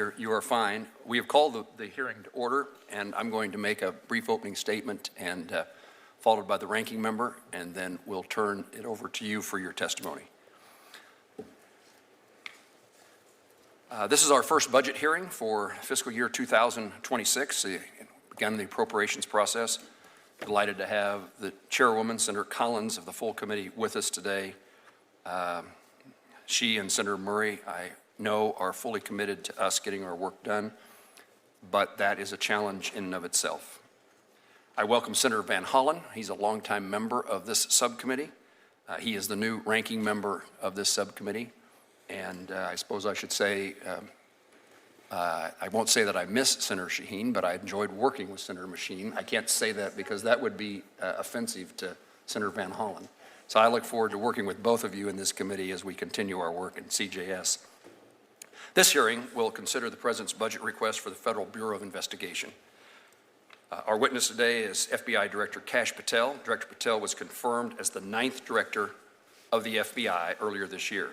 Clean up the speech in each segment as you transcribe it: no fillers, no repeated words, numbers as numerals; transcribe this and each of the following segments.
You are fine. We have called the hearing to order, and I'm going to make a brief opening statement and followed by the ranking member, and then we'll turn it over to you for your testimony. This is our first budget hearing for fiscal year 2026. Again, the appropriations process. Delighted to have the chairwoman, Senator Collins, of the full committee with us today. She and Senator Murray, I know, are fully committed to us getting our work done, but that is a challenge in and of itself. I welcome Senator Van Hollen. He's a longtime member of this subcommittee. He is the new ranking member of this subcommittee, and I suppose I should say, I won't say that I miss Senator Shaheen, but I enjoyed working with Senator Shaheen. I can't say that because that would be offensive to Senator Van Hollen. So I look forward to working with both of you in this committee as we continue our work in CJS. This hearing will consider the President's budget request for the Federal Bureau of Investigation. Our witness today is FBI Director Kash Patel. Director Patel was confirmed as the 9th Director of the FBI earlier this year.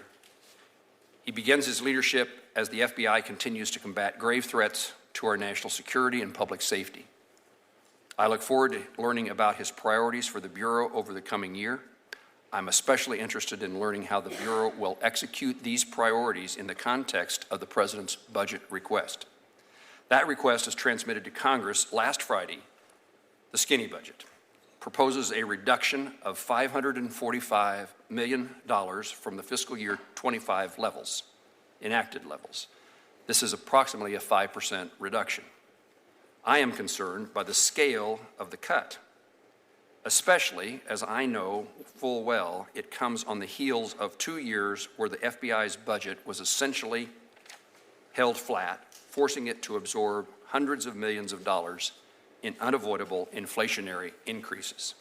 He begins his leadership as the FBI continues to combat grave threats to our national security and public safety. I look forward to learning about his priorities for the Bureau over the coming year. I'm especially interested in learning how the Bureau will execute these priorities in the context of the President's budget request. That request is transmitted to Congress last Friday. The skinny budget proposes a reduction of $545 million from the fiscal year 25 levels, enacted levels. This is approximately a 5% reduction. I am concerned by the scale of the cut, especially as I know full well it comes on the heels of 2 years where the FBI's budget was essentially held flat, forcing it to absorb hundreds of millions of dollars in unavoidable inflationary increases.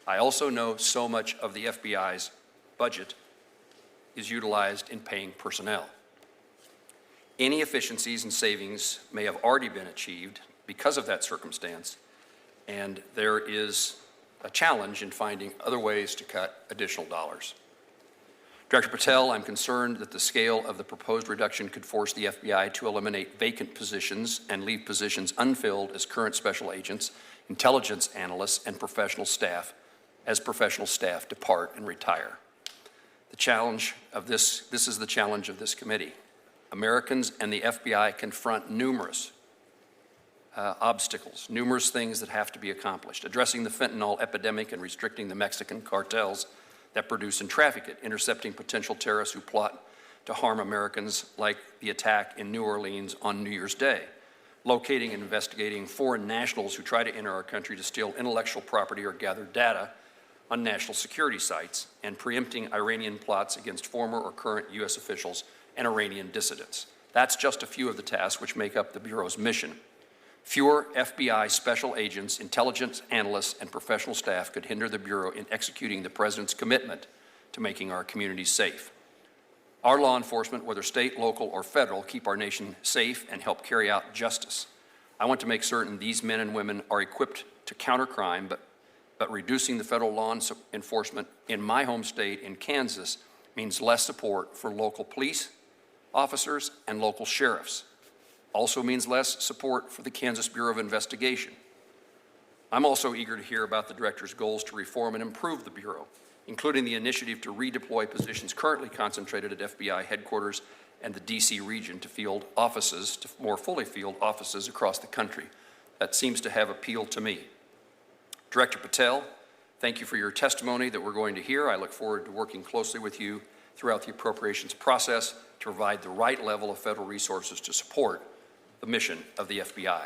I also know so much of the FBI's budget is utilized in paying personnel. Any efficiencies and savings may have already been achieved because of that circumstance, and there is a challenge in finding other ways to cut additional dollars. Director Patel, I'm concerned that the scale of the proposed reduction could force the FBI to eliminate vacant positions and leave positions unfilled as current special agents, intelligence analysts, and professional staff as professional staff depart and retire. The challenge of this is the challenge of this committee. Americans and the FBI confront numerous obstacles, numerous things that have to be accomplished. Addressing the fentanyl epidemic and restricting the Mexican cartels that produce and traffic it, intercepting potential terrorists who plot to harm Americans like the attack in New Orleans on New Year's Day, locating and investigating foreign nationals who try to enter our country to steal intellectual property or gather data on national security sites, and preempting Iranian plots against former or current U.S. officials and Iranian dissidents. That's just a few of the tasks which make up the Bureau's mission. Fewer FBI special agents, intelligence analysts, and professional staff could hinder the Bureau in executing the President's commitment to making our communities safe. Our law enforcement, whether state, local, or federal, keep our nation safe and help carry out justice. I want to make certain these men and women are equipped to counter crime, but reducing the federal law enforcement in my home state, in Kansas, means less support for local police officers and local sheriffs. Also means less support for the Kansas Bureau of Investigation. I'm also eager to hear about the Director's goals to reform and improve the Bureau, including the initiative to redeploy positions currently concentrated at FBI headquarters and the D.C. region to field offices, to more fully field offices across the country. That seems to have appealed to me. Director Patel, thank you for your testimony that we're going to hear. I look forward to working closely with you throughout the appropriations process to provide the right level of federal resources to support the mission of the FBI.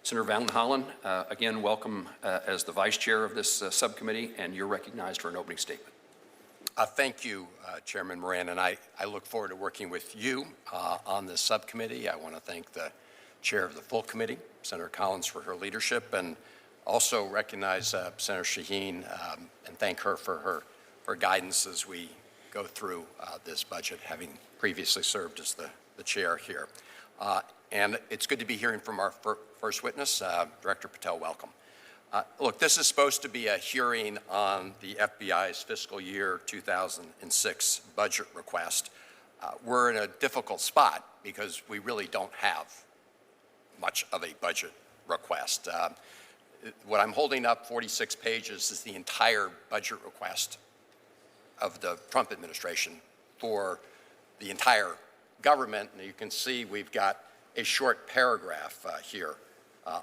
Senator Van Hollen, again, welcome as the Vice Chair of this subcommittee, and you're recognized for an opening statement. Thank you, Chairman Moran, and I look forward to working with you on this subcommittee. I want to thank the Chair of the full committee, Senator Collins, for her leadership, and also recognize Senator Shaheen and thank her for her guidance as we go through this budget, having previously served as the chair here. And it's good to be hearing from our first witness. Director Patel, welcome. Look, this is supposed to be a hearing on the FBI's fiscal year 2006 budget request. We're in a difficult spot because we really don't have much of a budget request. What I'm holding up, 46 pages, is the entire budget request of the Trump administration for the entire government. And you can see we've got a short paragraph here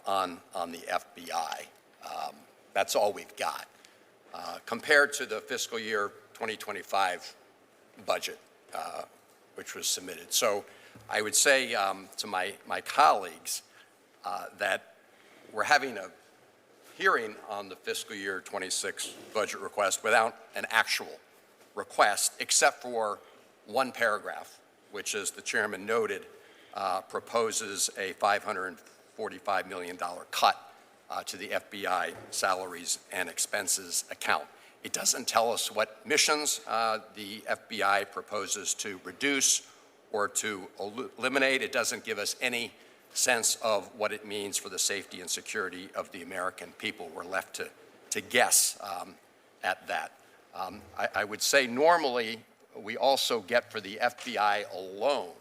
on the FBI. That's all we've got. Compared to the fiscal year 2025 budget, which was submitted. So I would say to my colleagues that we're having a hearing on the fiscal year 26 budget request without an actual request, except for one paragraph, which, as the chairman noted, proposes a $545 million cut to the FBI salaries and expenses account. It doesn't tell us what missions the FBI proposes to reduce or to eliminate. It doesn't give us any sense of what it means for the safety and security of the American people. We're left to guess at that. I would say normally we also get for the FBI alone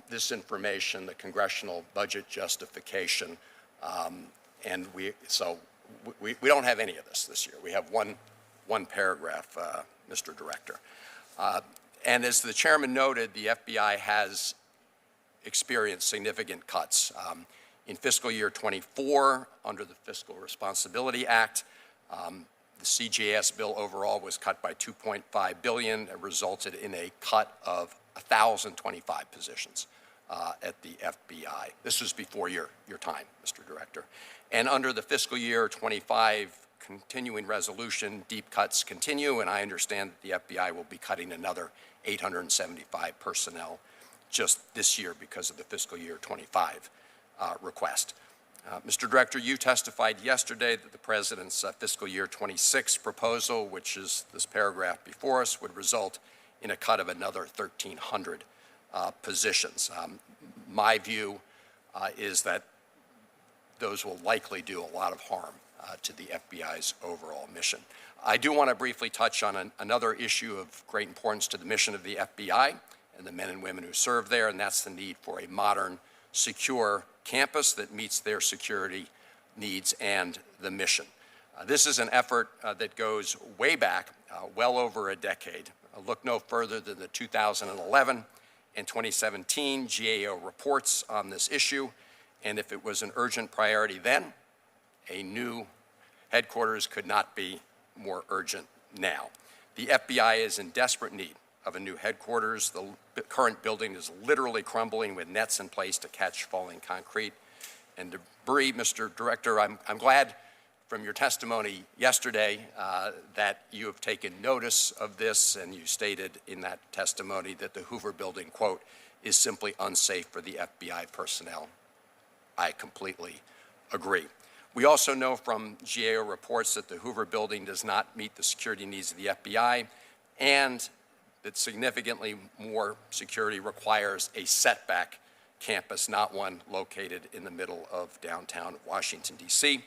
this information, the congressional budget justification, and we don't have any of this year. We have one paragraph, Mr. Director. And as the chairman noted, the FBI has experienced significant cuts. In fiscal year 24, under the Fiscal Responsibility Act, the CJS bill overall was cut by $2.5 billion. It resulted in a cut of 1,025 positions at the FBI. This was before your time, Mr. Director. And under the fiscal year 25 continuing resolution, deep cuts continue, and I understand that the FBI will be cutting another 875 personnel just this year because of the fiscal year 25 request. Mr. Director, you testified yesterday that the President's fiscal year 26 proposal, which is this paragraph before us, would result in a cut of another 1,300 positions. My view is that those will likely do a lot of harm to the FBI's overall mission. I do want to briefly touch on another issue of great importance to the mission of the FBI and the men and women who serve there, and that's the need for a modern, secure campus that meets their security needs and the mission. This is an effort that goes way back, well over a decade. Look no further than the 2011 and 2017 GAO reports on this issue, and if it was an urgent priority then, a new headquarters could not be more urgent now. The FBI is in desperate need of a new headquarters. The current building is literally crumbling with nets in place to catch falling concrete and debris. Mr. Director, I'm glad from your testimony yesterday that you have taken notice of this, and you stated in that testimony that the Hoover building, quote, is simply unsafe for the FBI personnel. I completely agree. We also know from GAO reports that the Hoover building does not meet the security needs of the FBI, and that significantly more security requires a setback campus, not one located in the middle of downtown Washington, D.C.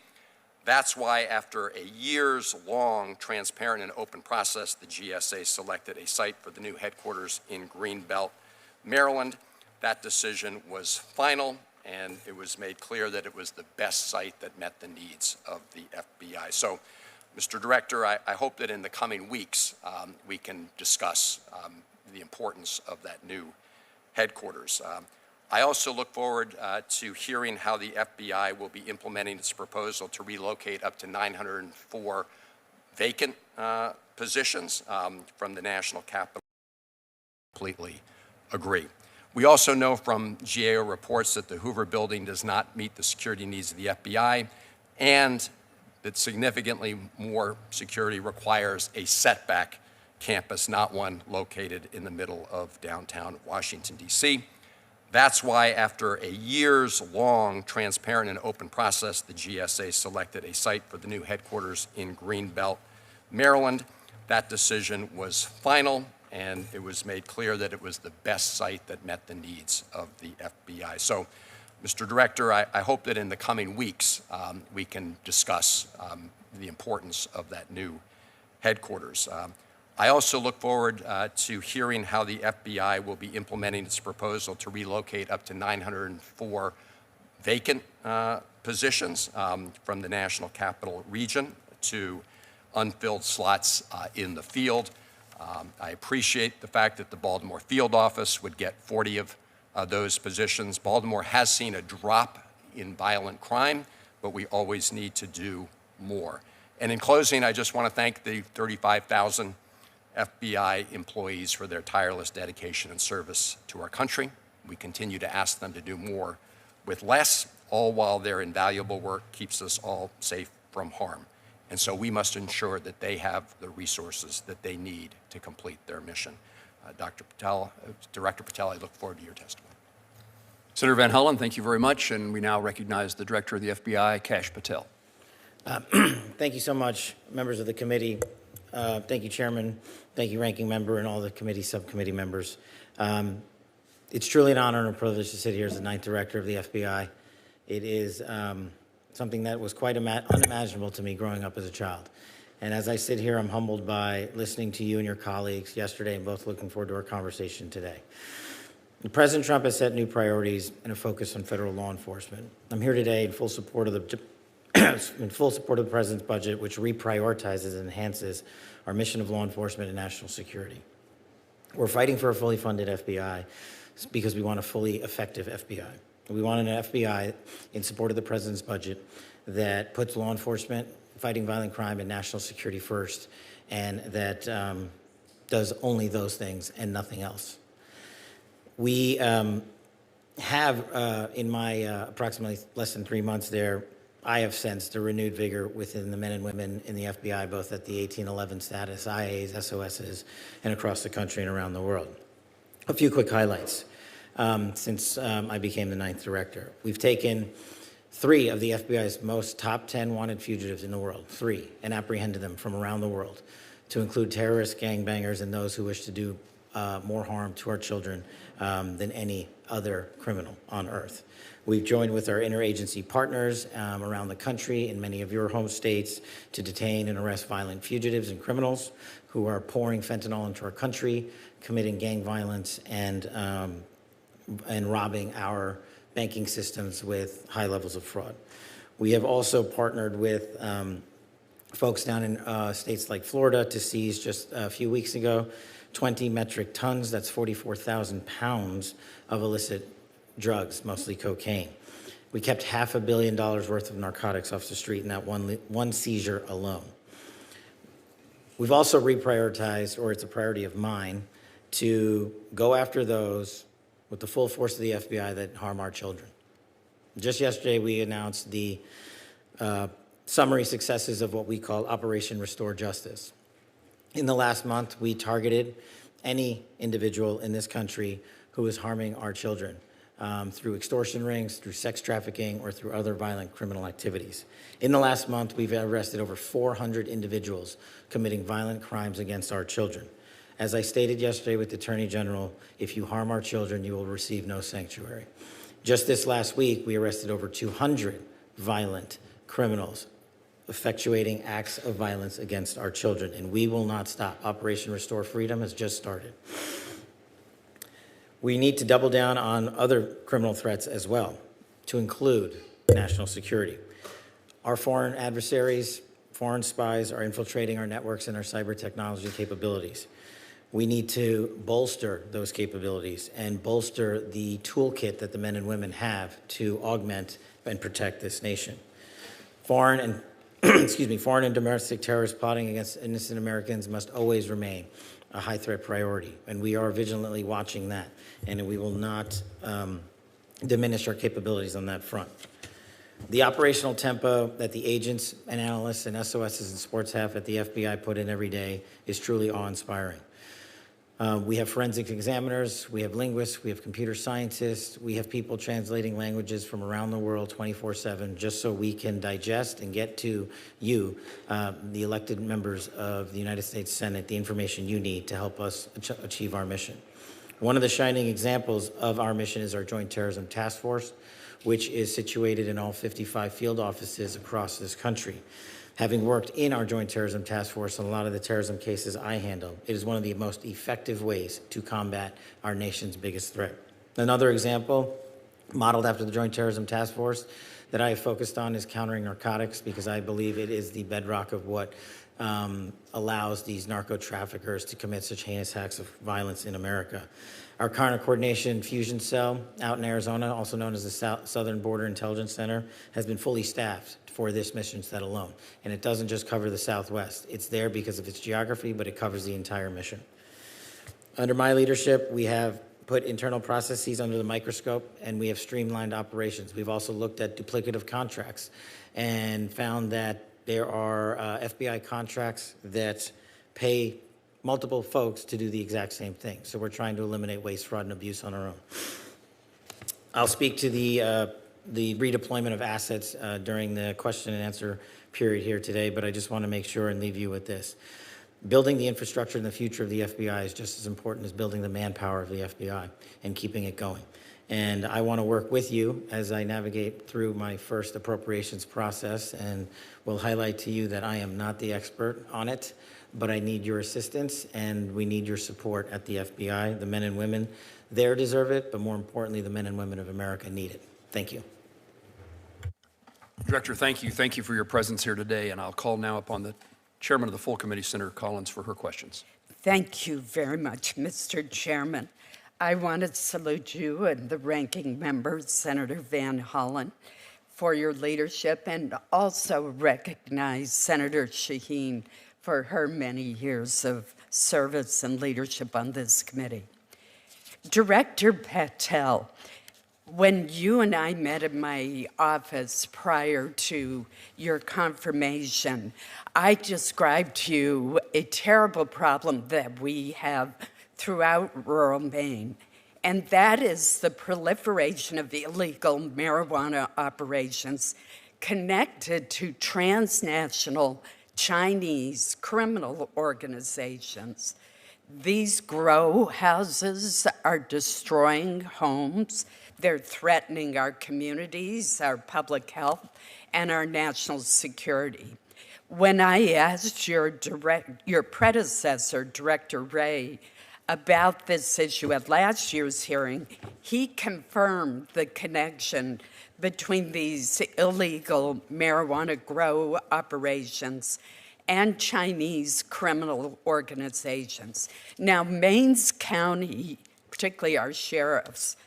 That's why, after a years-long transparent and open process, the GSA selected a site for the new headquarters in Greenbelt, Maryland. That decision was final, and it was made clear that it was the best site that met the needs of the FBI. So, Mr. Director, I hope that in the coming weeks we can discuss the importance of that new headquarters. I also look forward to hearing how the FBI will be implementing its proposal to relocate up to 904 vacant positions from the national capital. Completely agree. We also know from GAO reports that the Hoover building does not meet the security needs of the FBI, and that significantly more security requires a setback campus, not one located in the middle of downtown Washington, D.C. That's why, after a years-long transparent and open process, the GSA selected a site for the new headquarters in Greenbelt, Maryland. That decision was final, and it was made clear that it was the best site that met the needs of the FBI. So, Mr. Director, I hope that in the coming weeks we can discuss the importance of that new headquarters. I also look forward to hearing how the FBI will be implementing its proposal to relocate up to 904 vacant positions from the National Capital Region to unfilled slots in the field. I appreciate the fact that the Baltimore field office would get 40 of those positions. Baltimore has seen a drop in violent crime, but we always need to do more. And in closing, I just want to thank the 35,000 FBI employees for their tireless dedication and service to our country. We continue to ask them to do more with less, all while their invaluable work keeps us all safe from harm. And so we must ensure that they have the resources that they need to complete their mission. Dr. Patel, Director Patel, I look forward to your testimony. Senator Van Hollen, thank you very much. And we now recognize the Director of the FBI, Kash Patel. Thank you so much, members of the committee. Thank you, Chairman. Thank you, Ranking Member, and all the committee, subcommittee members. It's truly an honor and a privilege to sit here as the 9th Director of the FBI. It is something that was quite unimaginable to me growing up as a child. And as I sit here, I'm humbled by listening to you and your colleagues yesterday, and both looking forward to our conversation today. President Trump has set new priorities and a focus on federal law enforcement. I'm here today in full support of the President's budget, which reprioritizes and enhances our mission of law enforcement and national security. We're fighting for a fully funded FBI because we want a fully effective FBI. We want an FBI in support of the President's budget that puts law enforcement, fighting violent crime, and national security first, and that does only those things and nothing else. We have, in my approximately less than 3 months there, I have sensed a renewed vigor within the men and women in the FBI, both at the 1811 status, IAs, SOSs, and across the country and around the world. A few quick highlights since I became the 9th Director. We've taken 3 of the FBI's most top 10 wanted fugitives in the world, 3, and apprehended them from around the world, to include terrorists, gangbangers, and those who wish to do more harm to our children than any other criminal on earth. We've joined with our interagency partners around the country in many of your home states to detain and arrest violent fugitives and criminals who are pouring fentanyl into our country, committing gang violence, and robbing our banking systems with high levels of fraud. We have also partnered with folks down in states like Florida to seize just a few weeks ago 20 metric tons, that's 44,000 pounds of illicit drugs, mostly cocaine. We kept $500 million worth of narcotics off the street in that one seizure alone. We've also reprioritized, or it's a priority of mine, to go after those with the full force of the FBI that harm our children. Just yesterday, we announced the summary successes of what we call Operation Restore Justice. In the last month, we targeted any individual in this country who is harming our children through extortion rings, through sex trafficking, or through other violent criminal activities. In the last month, we've arrested over 400 individuals committing violent crimes against our children. As I stated yesterday with the Attorney General, if you harm our children, you will receive no sanctuary. Just this last week, we arrested over 200 violent criminals effectuating acts of violence against our children, and we will not stop. Operation Restore Freedom has just started. We need to double down on other criminal threats as well, to include national security. Our foreign adversaries, foreign spies, are infiltrating our networks and our cyber technology capabilities. We need to bolster those capabilities and bolster the toolkit that the men and women have to augment and protect this nation. Foreign and domestic terrorist plotting against innocent Americans must always remain a high threat priority, and we are vigilantly watching that, and we will not diminish our capabilities on that front. The operational tempo that the agents and analysts and SOSs and support staff at the FBI put in every day is truly awe-inspiring. We have forensic examiners, we have linguists, we have computer scientists, we have people translating languages from around the world 24/7 just so we can digest and get to you, the elected members of the United States Senate, the information you need to help us achieve our mission. One of the shining examples of our mission is our Joint Terrorism Task Force, which is situated in all 55 field offices across this country. Having worked in our Joint Terrorism Task Force on a lot of the terrorism cases I handle, it is one of the most effective ways to combat our nation's biggest threat. Another example, modeled after the Joint Terrorism Task Force, that I have focused on is countering narcotics, because I believe it is the bedrock of what allows these narco traffickers to commit such heinous acts of violence in America. Our Counter Coordination Fusion Cell out in Arizona, also known as the Southern Border Intelligence Center, has been fully staffed for this mission set alone. And it doesn't just cover the Southwest. It's there because of its geography, but it covers the entire mission. Under my leadership, we have put internal processes under the microscope, and we have streamlined operations. We've also looked at duplicative contracts and found that there are FBI contracts that pay multiple folks to do the exact same thing. So we're trying to eliminate waste, fraud, and abuse on our own. I'll speak to the redeployment of assets during the question and answer period here today, but I just want to make sure and leave you with this. Building the infrastructure and the future of the FBI is just as important as building the manpower of the FBI and keeping it going. And I want to work with you as I navigate through my first appropriations process, and will highlight to you that I am not the expert on it, but I need your assistance, and we need your support at the FBI. The men and women there deserve it, but more importantly, the men and women of America need it. Thank you. Director, thank you. Thank you for your presence here today, and I'll call now upon the Chairman of the full committee, Senator Collins, for her questions. Thank you very much, Mr. Chairman. I want to salute you and the ranking member, Senator Van Hollen, for your leadership, and also recognize Senator Shaheen for her many years of service and leadership on this committee. Director Patel, when you and I met in my office prior to your confirmation, I described to you a terrible problem that we have throughout rural Maine, and that is the proliferation of illegal marijuana operations connected to transnational Chinese criminal organizations. These grow houses are destroying homes. They're threatening our communities, our public health, and our national security. When I asked your predecessor, Director Ray, about this issue at last year's hearing, he confirmed the connection between these illegal marijuana grow operations and Chinese criminal organizations. Now, Maine's county, particularly our sheriffs,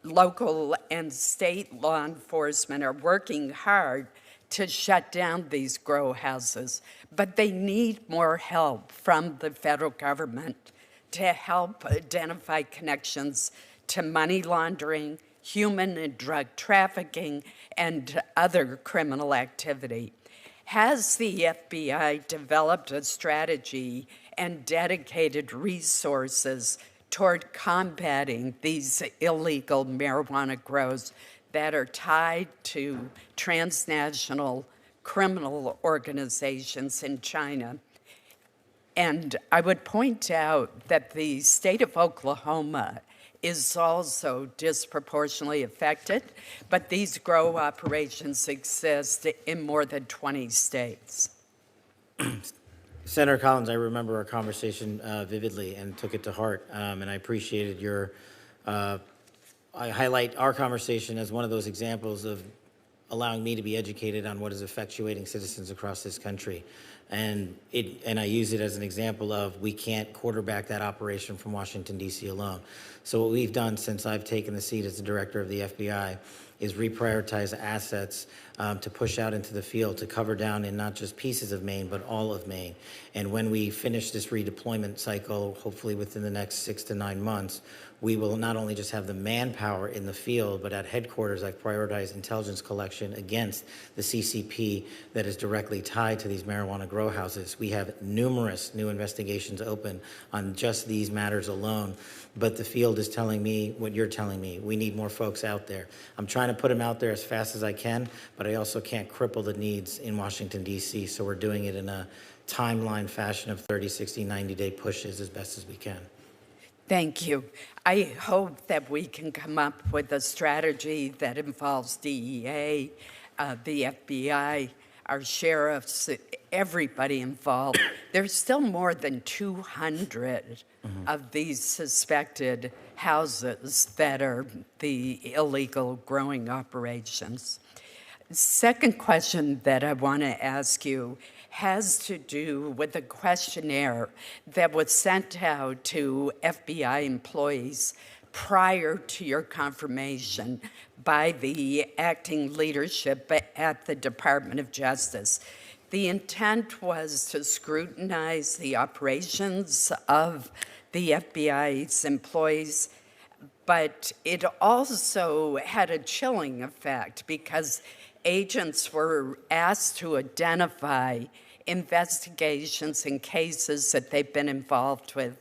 local and state law enforcement are working hard to shut down these grow houses, but they need more help from the federal government to help identify connections to money laundering, human and drug trafficking, and other criminal activity. Has the FBI developed a strategy and dedicated resources toward combating these illegal marijuana grows that are tied to transnational criminal organizations in China? And I would point out that the state of Oklahoma is also disproportionately affected, but these grow operations exist in more than 20 states. Senator Collins, I remember our conversation vividly and took it to heart, and I appreciated your, I highlight our conversation as one of those examples of allowing me to be educated on what is effectuating citizens across this country. And I use it as an example of we can't quarterback that operation from Washington, D.C. alone. So what we've done since I've taken the seat as the director of the FBI is reprioritize assets to push out into the field to cover down in not just pieces of Maine, but all of Maine. And when we finish this redeployment cycle, hopefully within the next 6 to 9 months, we will not only just have the manpower in the field, but at headquarters, I've prioritized intelligence collection against the CCP that is directly tied to these marijuana grow houses. We have numerous new investigations open on just these matters alone, but the field is telling me what you're telling me. We need more folks out there. I'm trying to put them out there as fast as I can, but I also can't cripple the needs in Washington, D.C., so we're doing it in a timeline fashion of 30, 60, 90-day pushes as best as we can. Thank you. I hope that we can come up with a strategy that involves DEA, the FBI, our sheriffs, everybody involved. There's still more than 200 of these suspected houses that are the illegal growing operations. Second question that I want to ask you has to do with a questionnaire that was sent out to FBI employees prior to your confirmation by the acting leadership at the Department of Justice. The intent was to scrutinize the operations of the FBI's employees, but it also had a chilling effect because agents were asked to identify investigations and cases that they've been involved with,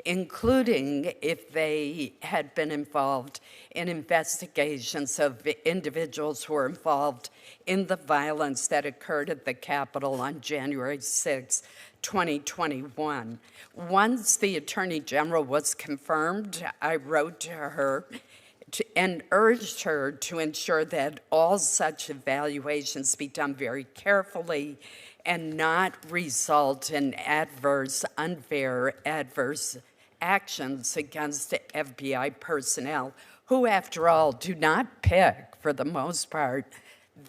including if they had been involved in investigations of individuals who were involved in the violence that occurred at the Capitol on January 6, 2021. Once the Attorney General was confirmed, I wrote to her and urged her to ensure that all such evaluations be done very carefully and not result in unfair adverse actions against FBI personnel who, after all, do not pick, for the most part,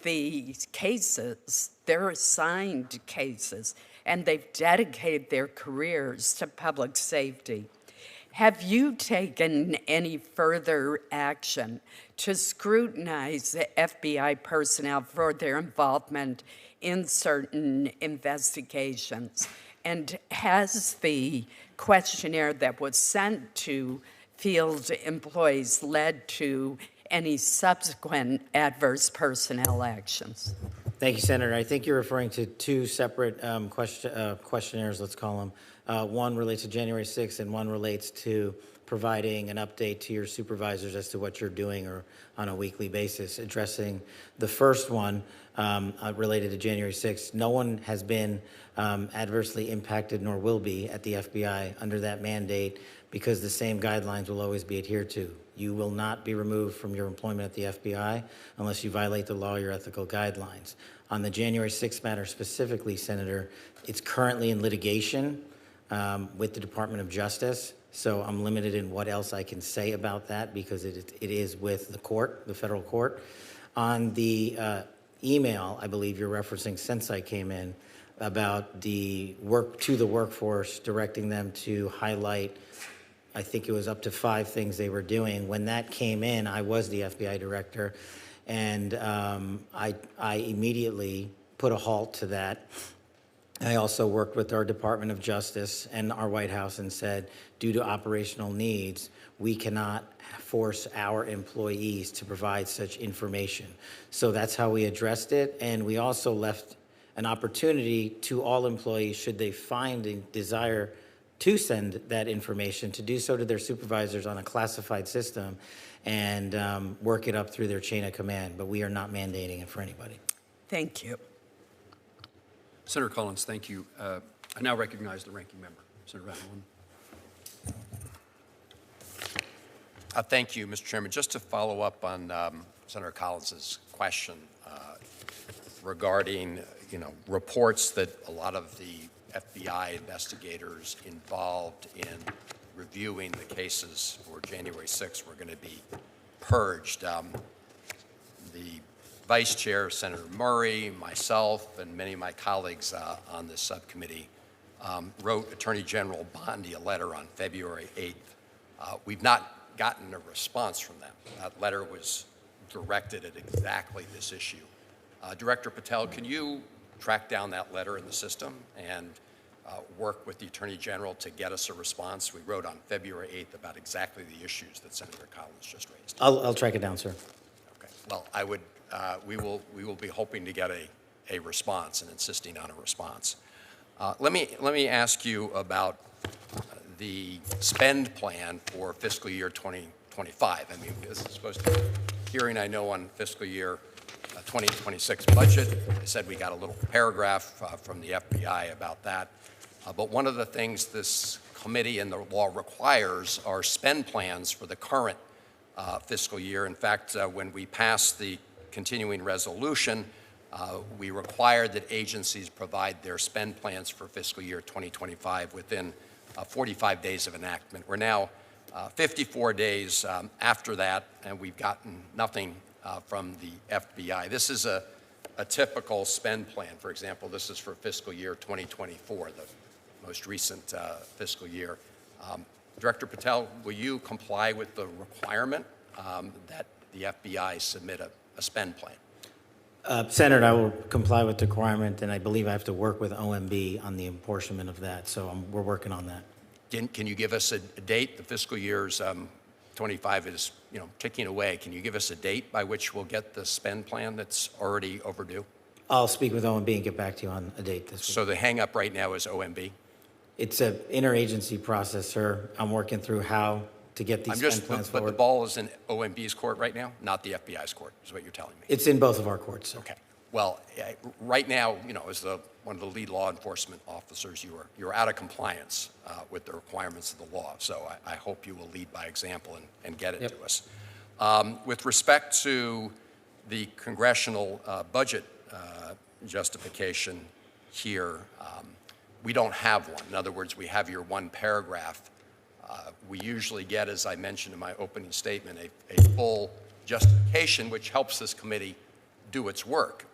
the cases. They're assigned cases, and they've dedicated their careers to public safety. Have you taken any further action to scrutinize the FBI personnel for their involvement in certain investigations? And has the questionnaire that was sent to field employees led to any subsequent adverse personnel actions? Thank you, Senator. I think you're referring to two separate questionnaires, let's call them. One relates to January 6th, and one relates to providing an update to your supervisors as to what you're doing or on a weekly basis. Addressing the first one related to January 6th, no one has been adversely impacted nor will be at the FBI under that mandate because the same guidelines will always be adhered to. You will not be removed from your employment at the FBI unless you violate the law or your ethical guidelines. On the January 6th matter specifically, Senator, it's currently in litigation with the Department of Justice, so I'm limited in what else I can say about that because it is with the court, the federal court. On the email, I believe you're referencing since I came in, about the work to the workforce, directing them to highlight, I think it was up to 5 things they were doing. When that came in, I was the FBI director, and I immediately put a halt to that. I also worked with our Department of Justice and our White House and said, due to operational needs, we cannot force our employees to provide such information. So that's how we addressed it, and we also left an opportunity to all employees, should they find a desire to send that information, to do so to their supervisors on a classified system and work it up through their chain of command, but we are not mandating it for anybody. Thank you. Senator Collins, thank you. I now recognize the ranking member, Senator Van Hollen. Thank you, Mr. Chairman. Just to follow up on Senator Collins's question regarding, reports that a lot of the FBI investigators involved in reviewing the cases for January 6th were going to be purged. The Vice Chair, Senator Murray, myself, and many of my colleagues on this subcommittee wrote Attorney General Bondi a letter on February 8th. We've not gotten a response from them. That letter was directed at exactly this issue. Director Patel, can you track down that letter in the system and work with the Attorney General to get us a response? We wrote on February 8th about exactly the issues that Senator Collins just raised. I'll track it down, sir. Okay. Well, I would. We will be hoping to get a response and insisting on a response. Let me ask you about the spend plan for fiscal year 2025. I mean, this is supposed to be a hearing, I know, on fiscal year 2026 budget. I said we got a little paragraph from the FBI about that. But one of the things this committee and the law requires are spend plans for the current fiscal year. In fact, when we passed the continuing resolution, we required that agencies provide their spend plans for fiscal year 2025 within 45 days of enactment. We're now 54 days after that, and we've gotten nothing from the FBI. This is a typical spend plan. For example, this is for fiscal year 2024, the most recent fiscal year. Director Patel, will you comply with the requirement that the FBI submit a spend plan? Senator, I will comply with the requirement, and I believe I have to work with OMB on the apportionment of that, so we're working on that. Can you give us a date? The fiscal year's 25 is, ticking away. Can you give us a date by which we'll get the spend plan that's already overdue? I'll speak with OMB and get back to you on a date this week. So the hang-up right now is OMB? It's an interagency process, sir. I'm working through how to get these spend plans But the forward. ball is in OMB's court right now, not the FBI's court, is what you're telling me. It's in both of our courts, sir. Okay. Well, right now, as one of the lead law enforcement officers, you're out of compliance with the requirements of the law. So I hope you will lead by example and get it to us. With respect to the congressional budget justification here, we don't have one. In other words, we have your one paragraph. We usually get, as I mentioned in my opening statement, a full justification, which helps this committee do its work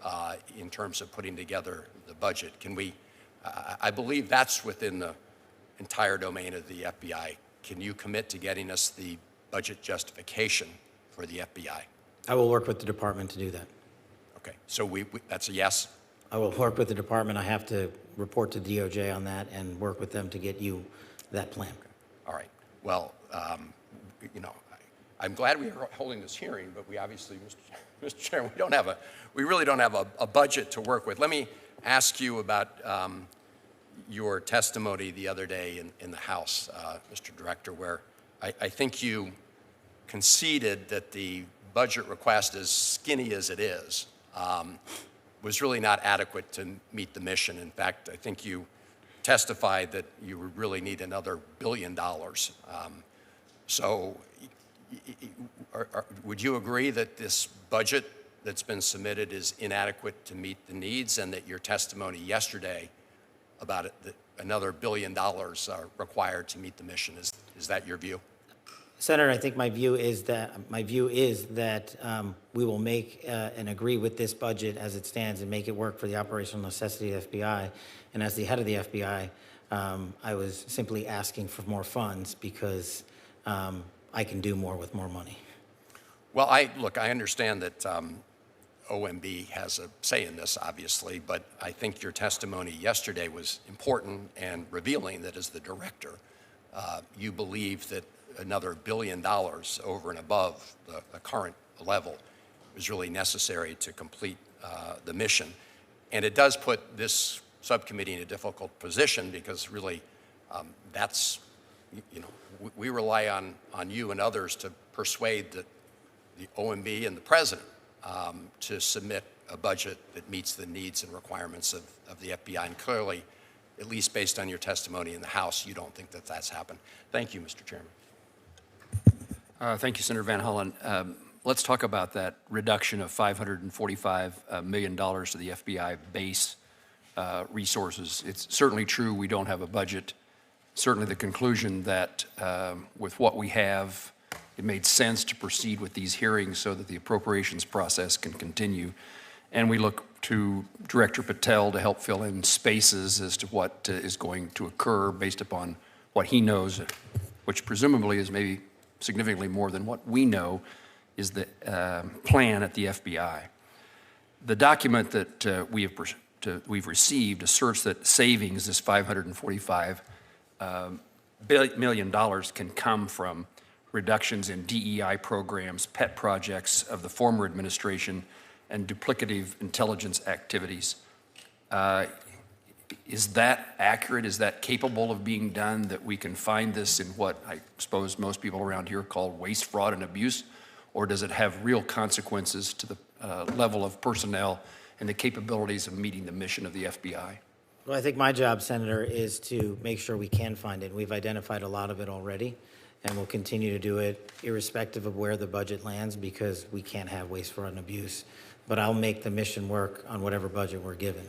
in terms of putting together the budget. Can we, I believe that's within the entire domain of the FBI. Can you commit to getting us the budget justification for the FBI? I will work with the department to do that. Okay, so that's a yes? I will work with the department. I have to report to DOJ on that and work with them to get you that plan. All right. Well, I'm glad we are holding this hearing, but we obviously, Mr. Chairman, we really don't have a budget to work with. Let me ask you about your testimony the other day in the House, Mr. Director, where I think you conceded that the budget request, as skinny as it is, was really not adequate to meet the mission. In fact, I think you testified that you would really need another $1 billion. So would you agree that this budget that's been submitted is inadequate to meet the needs, and that your testimony yesterday about it, that another $1 billion are required to meet the mission? Is that your view? Senator, I think my view is that we will make and agree with this budget as it stands and make it work for the operational necessity of the FBI. And as the head of the FBI, I was simply asking for more funds because I can do more with more money. Well, I understand that OMB has a say in this, obviously, but I think your testimony yesterday was important and revealing that as the director, you believe that another $1 billion over and above the current level is really necessary to complete the mission. And it does put this subcommittee in a difficult position because really that's, we rely on you and others to persuade the OMB and the president to submit a budget that meets the needs and requirements of the FBI. And clearly, at least based on your testimony in the House, you don't think that that's happened. Thank you, Mr. Chairman. Thank you, Senator Van Hollen. Let's talk about that reduction of $545 million to the FBI base resources. It's certainly true we don't have a budget. Certainly the conclusion that with what we have, it made sense to proceed with these hearings so that the appropriations process can continue. And we look to Director Patel to help fill in spaces as to what is going to occur based upon what he knows, which presumably is maybe significantly more than what we know is the plan at the FBI. The document that we've received asserts that savings, this $545 million, can come from reductions in DEI programs, pet projects of the former administration, and duplicative intelligence activities. Is that accurate? Is that capable of being done, that we can find this in what I suppose most people around here call waste, fraud, and abuse? Or does it have real consequences to the level of personnel and the capabilities of meeting the mission of the FBI? Well, I think my job, Senator, is to make sure we can find it. We've identified a lot of it already, and we'll continue to do it irrespective of where the budget lands, because we can't have waste, fraud, and abuse. But I'll make the mission work on whatever budget we're given.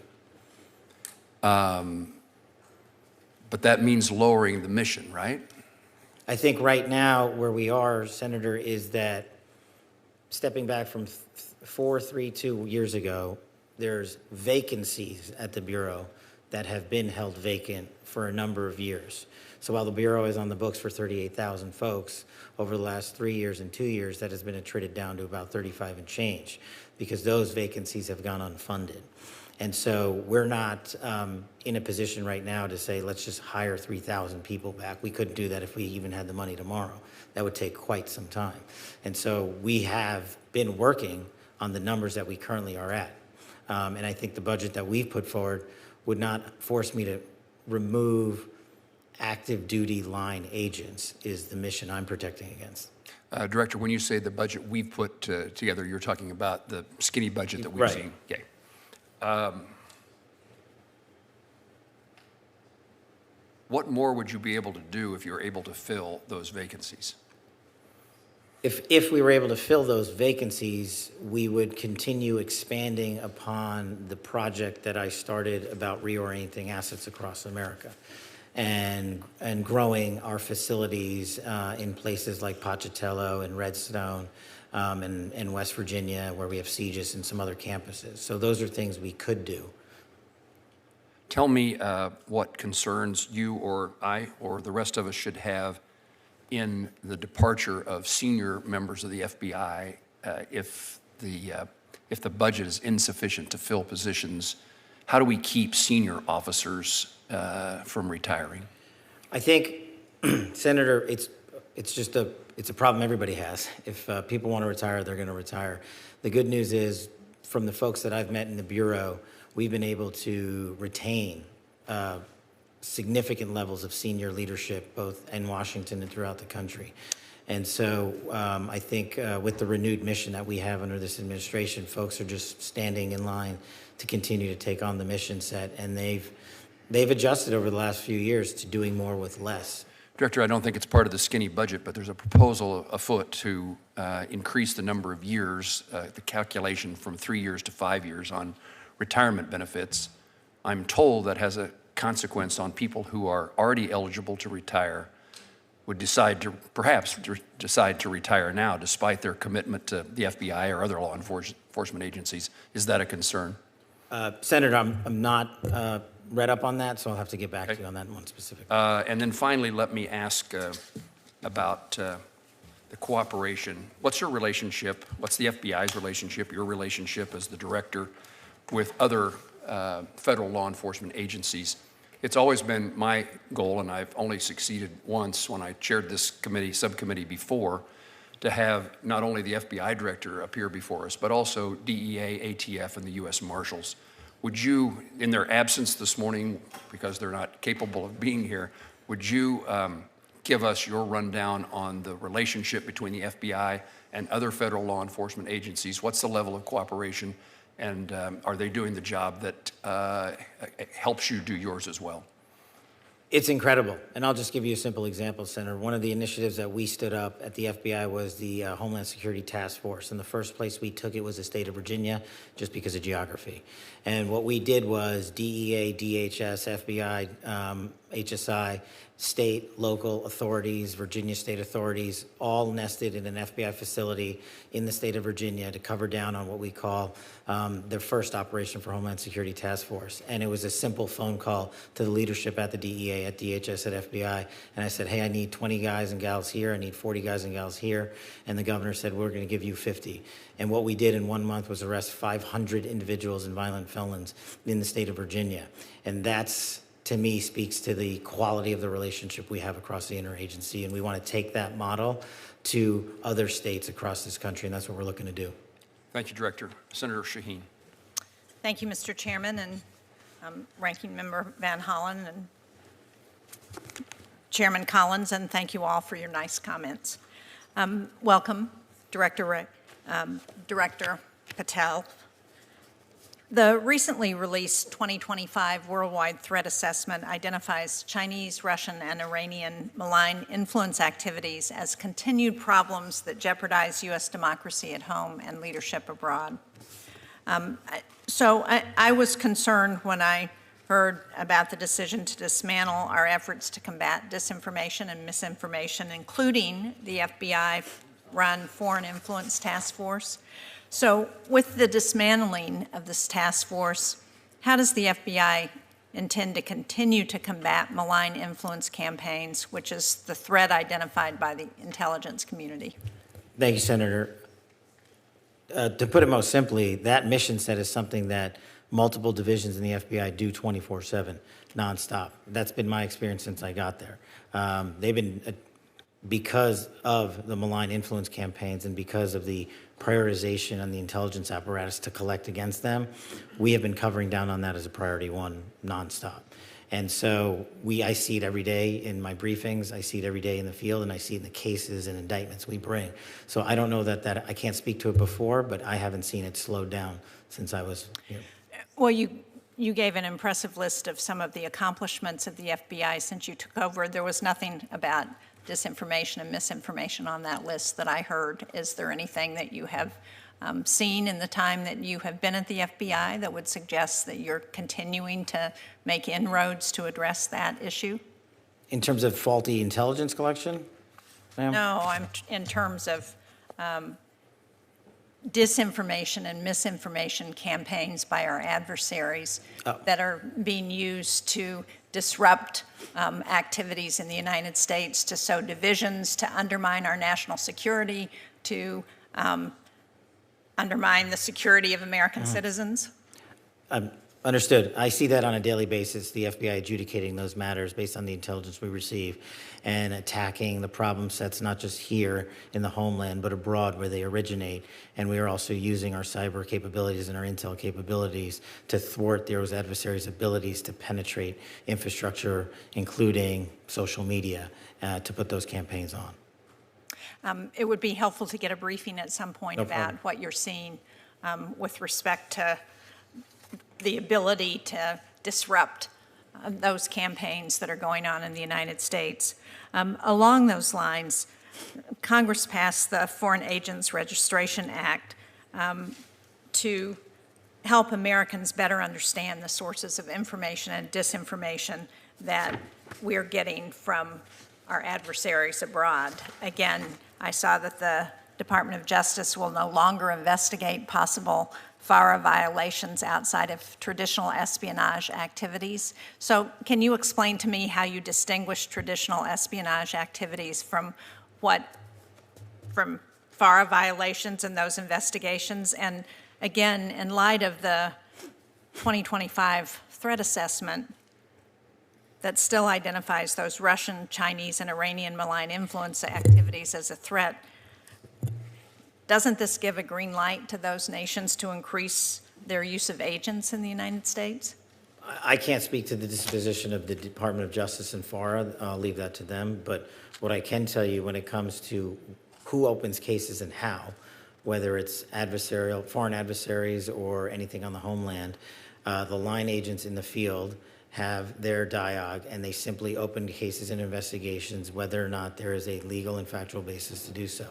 But that means lowering the mission, right? I think right now where we are, Senator, is that stepping back from 432 years ago, there's vacancies at the Bureau that have been held vacant for a number of years. So while the Bureau is on the books for 38,000 folks, over the last 3 years and 2 years, that has been attrited down to about 35 and change, because those vacancies have gone unfunded. And so we're not in a position right now to say, let's just hire 3,000 people back. We couldn't do that if we even had the money tomorrow. That would take quite some time. And so we have been working on the numbers that we currently are at. And I think the budget that we've put forward would not force me to remove active duty line agents, is the mission I'm protecting against. Director, when you say the budget we've put together, you're talking about the skinny budget that we've Right. seen. Okay. What more would you be able to do if you're able to fill those vacancies? If we were able to fill those vacancies, we would continue expanding upon the project that I started about reorienting assets across America, and growing our facilities in places like Pocatello and Redstone, and West Virginia, where we have CGIS and some other campuses. So those are things we could do. Tell me what concerns you or I or the rest of us should have in the departure of senior members of the FBI if the budget is insufficient to fill positions. How do we keep senior officers from retiring? I think, Senator, it's a problem everybody has. If people want to retire, they're going to retire. The good news is, from the folks that I've met in the Bureau, we've been able to retain significant levels of senior leadership, both in Washington and throughout the country. And so I think with the renewed mission that we have under this administration, folks are just standing in line to continue to take on the mission set, and they've adjusted over the last few years to doing more with less. Director, I don't think it's part of the skinny budget, but there's a proposal afoot to increase the number of years, the calculation from 3 years to 5 years on retirement benefits. I'm told that has a consequence on people who are already eligible to retire, would perhaps decide to retire now despite their commitment to the FBI or other law enforcement agencies. Is that a concern? Senator, I'm not read up on that, so I'll have to get back to you on that one specific. And then finally, let me ask about the cooperation. What's your relationship, what's the FBI's relationship, your relationship as the director with other federal law enforcement agencies? It's always been my goal, and I've only succeeded once when I chaired this subcommittee before, to have not only the FBI director appear before us, but also DEA, ATF, and the U.S. Marshals. Would you, in their absence this morning, because they're not capable of being here, would you give us your rundown on the relationship between the FBI and other federal law enforcement agencies? What's the level of cooperation, and are they doing the job that helps you do yours as well? It's incredible. And I'll just give you a simple example, Senator. One of the initiatives that we stood up at the FBI was the Homeland Security Task Force. And the first place we took it was the state of Virginia, just because of geography. And what we did was DEA, DHS, FBI, HSI, state, local authorities, Virginia state authorities, all nested in an FBI facility in the state of Virginia to cover down on what we call the first operation for Homeland Security Task Force. And it was a simple phone call to the leadership at the DEA, at DHS, at FBI. And I said, hey, I need 20 guys and gals here. I need 40 guys and gals here. And the governor said, we're going to give you 50. And what we did in 1 month was arrest 500 individuals and violent felons in the state of Virginia. And that's, to me, speaks to the quality of the relationship we have across the interagency. And we want to take that model to other states across this country, and that's what we're looking to do. Thank you, Director. Senator Shaheen. Thank you, Mr. Chairman, and Ranking Member Van Hollen and Chairman Collins, and thank you all for your nice comments. Welcome, Director Patel. The recently released 2025 Worldwide Threat Assessment identifies Chinese, Russian, and Iranian malign influence activities as continued problems that jeopardize U.S. democracy at home and leadership abroad. So I was concerned when I heard about the decision to dismantle our efforts to combat disinformation and misinformation, including the FBI-run Foreign Influence Task Force. So with the dismantling of this task force, how does the FBI intend to continue to combat malign influence campaigns, which is the threat identified by the intelligence community? Thank you, Senator. To put it most simply, that mission set is something that multiple divisions in the FBI do 24/7, nonstop. That's been my experience since I got there. They've been, because of the malign influence campaigns and because of the prioritization on the intelligence apparatus to collect against them, we have been covering down on that as a priority one nonstop. And so I see it every day in my briefings, I see it every day in the field, and I see it in the cases and indictments we bring. So I don't know that I can't speak to it before, but I haven't seen it slowed down since I was here. Well, you gave an impressive list of some of the accomplishments of the FBI since you took over. There was nothing about disinformation and misinformation on that list that I heard. Is there anything that you have seen in the time that you have been at the FBI that would suggest that you're continuing to make inroads to address that issue? In terms of faulty intelligence collection, ma'am? No, I'm in terms of disinformation and misinformation campaigns by our adversaries that are being used to disrupt activities in the United States, to sow divisions, to undermine our national security, to undermine the security of American citizens? Understood. I see that on a daily basis, the FBI adjudicating those matters based on the intelligence we receive and attacking the problem sets, not just here in the homeland, but abroad where they originate. And we are also using our cyber capabilities and our intel capabilities to thwart those adversaries' abilities to penetrate infrastructure, including social media, to put those campaigns on. It would be helpful to get a briefing at some point about what you're seeing with respect to the ability to disrupt those campaigns that are going on in the United States. Along those lines, Congress passed the Foreign Agents Registration Act to help Americans better understand the sources of information and disinformation that we're getting from our adversaries abroad. Again, I saw that the Department of Justice will no longer investigate possible FARA violations outside of traditional espionage activities. So can you explain to me how you distinguish traditional espionage activities from FARA violations in those investigations? And again, in light of the 2025 threat assessment that still identifies those Russian, Chinese, and Iranian malign influence activities as a threat, doesn't this give a green light to those nations to increase their use of agents in the United States? I can't speak to the disposition of the Department of Justice and FARA. I'll leave that to them. But what I can tell you when it comes to who opens cases and how, whether it's adversarial, foreign adversaries or anything on the homeland, the line agents in the field have their dialogue, and they simply open cases and investigations whether or not there is a legal and factual basis to do so.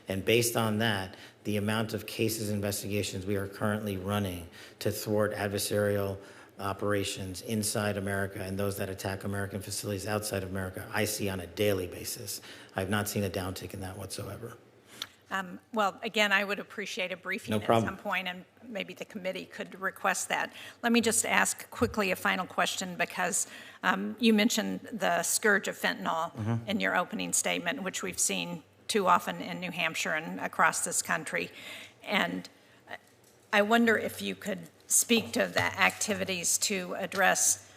And based on that, the amount of cases and investigations we are currently running to thwart adversarial operations inside America and those that attack American facilities outside of America, I see on a daily basis. I have not seen a downtick in that whatsoever. Well, again, I would appreciate a briefing at some point, and maybe the committee could request that. Let me just ask quickly a final question, because you mentioned the scourge of fentanyl in your opening statement, which we've seen too often in New Hampshire and across this country. And I wonder if you could speak to the activities to address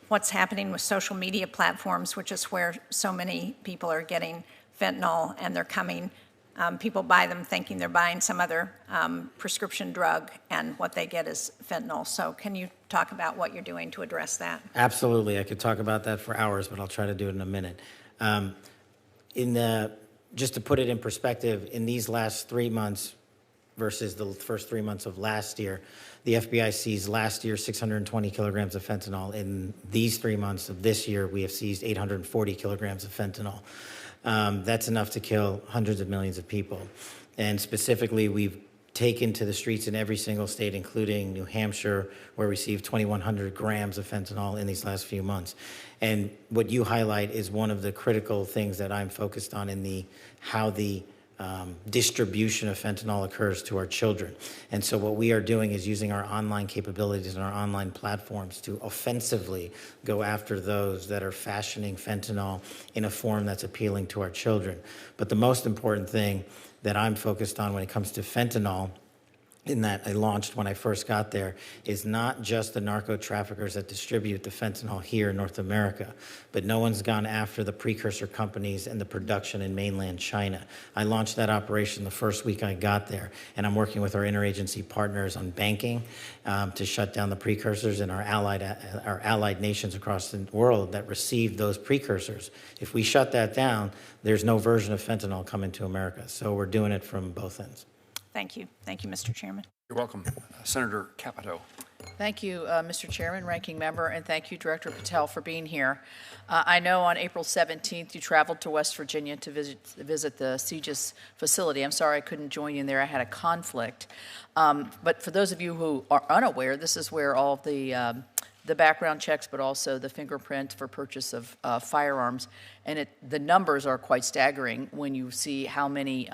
what's happening with social media platforms, which is where so many people are getting fentanyl, and they're coming. People buy them thinking they're buying some other prescription drug, and what they get is fentanyl. So can you talk about what you're doing to address that? Absolutely. I could talk about that for hours, but I'll try to do it in a minute. Just to put it in perspective, in these last 3 months, versus the first 3 months of last year. The FBI seized last year 620 kilograms of fentanyl. In these 3 months of this year, we have seized 840 kilograms of fentanyl. That's enough to kill hundreds of millions of people. And specifically, we've taken to the streets in every single state, including New Hampshire, where we received 2,100 grams of fentanyl in these last few months. And what you highlight is one of the critical things that I'm focused on in how the distribution of fentanyl occurs to our children. And so what we are doing is using our online capabilities and our online platforms to offensively go after those that are fashioning fentanyl in a form that's appealing to our children. But the most important thing that I'm focused on when it comes to fentanyl, in that I launched when I first got there, is not just the narco traffickers that distribute the fentanyl here in North America, but no one's gone after the precursor companies and the production in mainland China. I launched that operation the first week I got there, and I'm working with our interagency partners on banking to shut down the precursors and our allied nations across the world that receive those precursors. If we shut that down, there's no version of fentanyl coming to America. So we're doing it from both ends. Thank you. Thank you, Mr. Chairman. You're welcome. Senator Capito. Thank you, Mr. Chairman, Ranking Member, and thank you, Director Patel, for being here. I know on April 17th you traveled to West Virginia to visit the CGIS facility. I'm sorry I couldn't join you there. I had a conflict. But for those of you who are unaware, this is where all of the background checks, but also the fingerprint for purchase of firearms, and the numbers are quite staggering when you see how many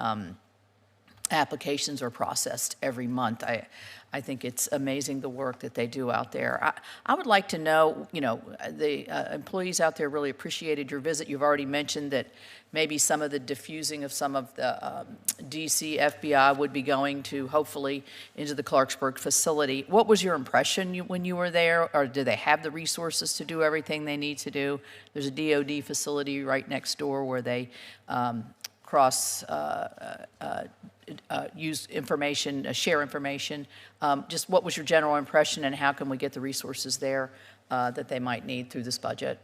applications are processed every month. I think it's amazing the work that they do out there. I would like to know, the employees out there really appreciated your visit. You've already mentioned that maybe some of the diffusing of some of the DC FBI would be going to, hopefully, into the Clarksburg facility. What was your impression when you were there? Or do they have the resources to do everything they need to do? There's a DOD facility right next door where they use information, share information. Just what was your general impression, and how can we get the resources there that they might need through this budget?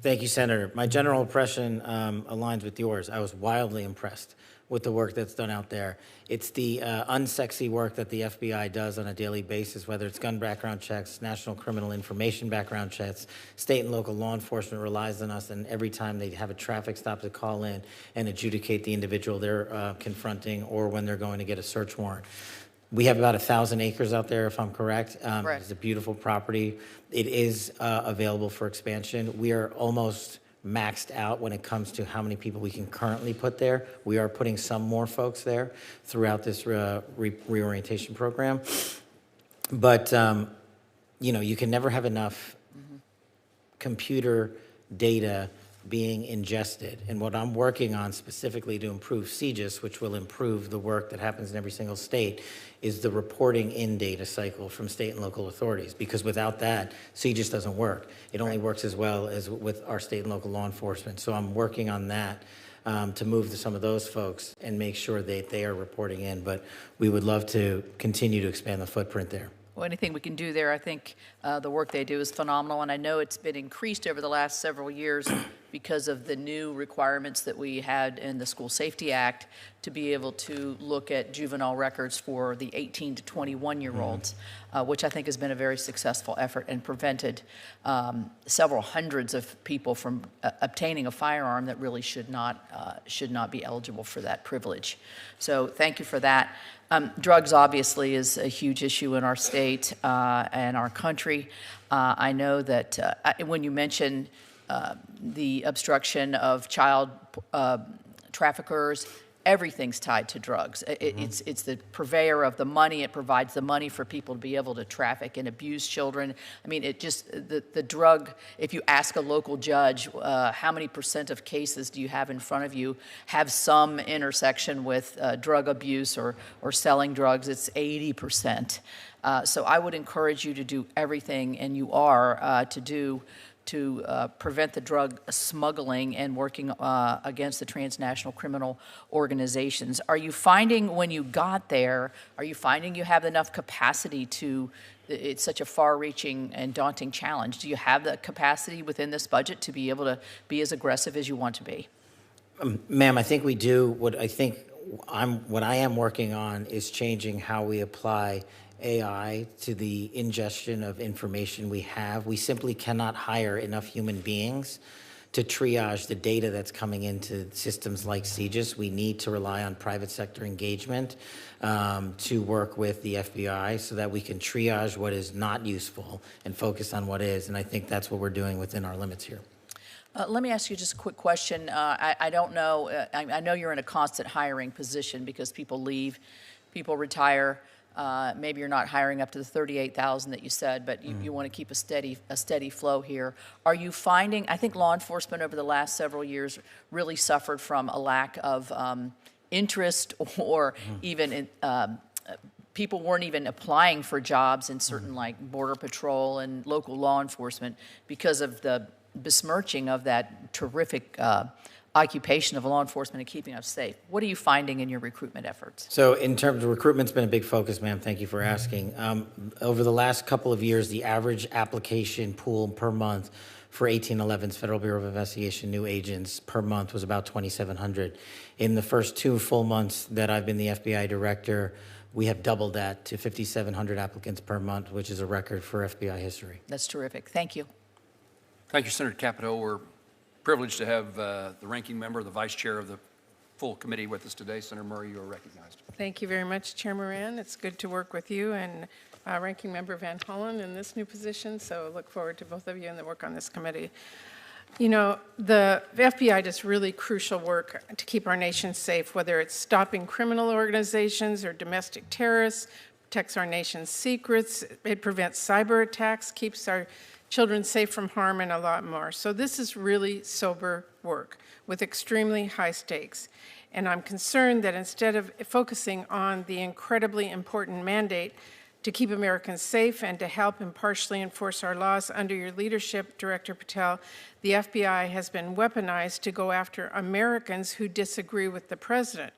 Thank you, Senator. My general impression aligns with yours. I was wildly impressed with the work that's done out there. It's the unsexy work that the FBI does on a daily basis, whether it's gun background checks, national criminal information background checks. State and local law enforcement relies on us, and every time they have a traffic stop to call in and adjudicate the individual they're confronting, or when they're going to get a search warrant. We have about 1,000 acres out there, if I'm correct. Correct. It's a beautiful property. It is available for expansion. We are almost maxed out when it comes to how many people we can currently put there. We are putting some more folks there throughout this reorientation program. But, you can never have enough computer data being ingested. And what I'm working on specifically to improve CGIS, which will improve the work that happens in every single state, is the reporting in data cycle from state and local authorities. Because without that, CGIS doesn't work. It only works as well as with our state and local law enforcement. So I'm working on that to move to some of those folks and make sure that they are reporting in. But we would love to continue to expand the footprint there. Well, anything we can do there, I think the work they do is phenomenal, and I know it's been increased over the last several years because of the new requirements that we had in the School Safety Act to be able to look at juvenile records for the 18 to 21-year-olds, which I think has been a very successful effort and prevented several hundreds of people from obtaining a firearm that really should not be eligible for that privilege. So thank you for that. Drugs obviously is a huge issue in our state and our country. I know that when you mentioned the obstruction of child traffickers, everything's tied to drugs. It's the purveyor of the money. It provides the money for people to be able to traffic and abuse children. I mean, the drug, if you ask a local judge, how many % of cases do you have in front of you have some intersection with drug abuse or selling drugs? It's 80%. So I would encourage you to do everything, and you are, to prevent the drug smuggling and working against the transnational criminal organizations. Are you finding when you got there, you have enough capacity to, it's such a far-reaching and daunting challenge. Do you have the capacity within this budget to be able to be as aggressive as you want to be? Ma'am, I think we do. what I am working on is changing how we apply AI to the ingestion of information we have. We simply cannot hire enough human beings to triage the data that's coming into systems like CGIS. We need to rely on private sector engagement to work with the FBI so that we can triage what is not useful and focus on what is. And I think that's what we're doing within our limits here. Let me ask you just a quick question. I don't know, I know you're in a constant hiring position because people leave, people retire. Maybe you're not hiring up to the 38,000 that you said, but you want to keep a steady flow here. Are you finding, I think law enforcement over the last several years really suffered from a lack of interest or even people weren't even applying for jobs in certain like Border Patrol and local law enforcement because of the besmirching of that terrific occupation of law enforcement and keeping us safe. What are you finding in your recruitment efforts? So in terms of recruitment's been a big focus, ma'am. Thank you for asking. Over the last couple of years, the average application pool per month for 1811's Federal Bureau of Investigation new agents per month was about 2,700. In the first 2 full months that I've been the FBI director, we have doubled that to 5,700 applicants per month, which is a record for FBI history. That's terrific. Thank you. Thank you, Senator Capito. We're privileged to have the ranking member, the vice chair of the full committee with us today. Senator Murray, you are recognized. Thank you very much, Chair Moran. It's good to work with you and Ranking Member Van Hollen in this new position, so look forward to both of you and the work on this committee. You know, the FBI does really crucial work to keep our nation safe, whether it's stopping criminal organizations or domestic terrorists, protects our nation's secrets, it prevents cyber attacks, keeps our children safe from harm, and a lot more. So this is really sober work with extremely high stakes. And I'm concerned that instead of focusing on the incredibly important mandate to keep Americans safe and to help impartially enforce our laws under your leadership, Director Patel, the FBI has been weaponized to go after Americans who disagree with the president.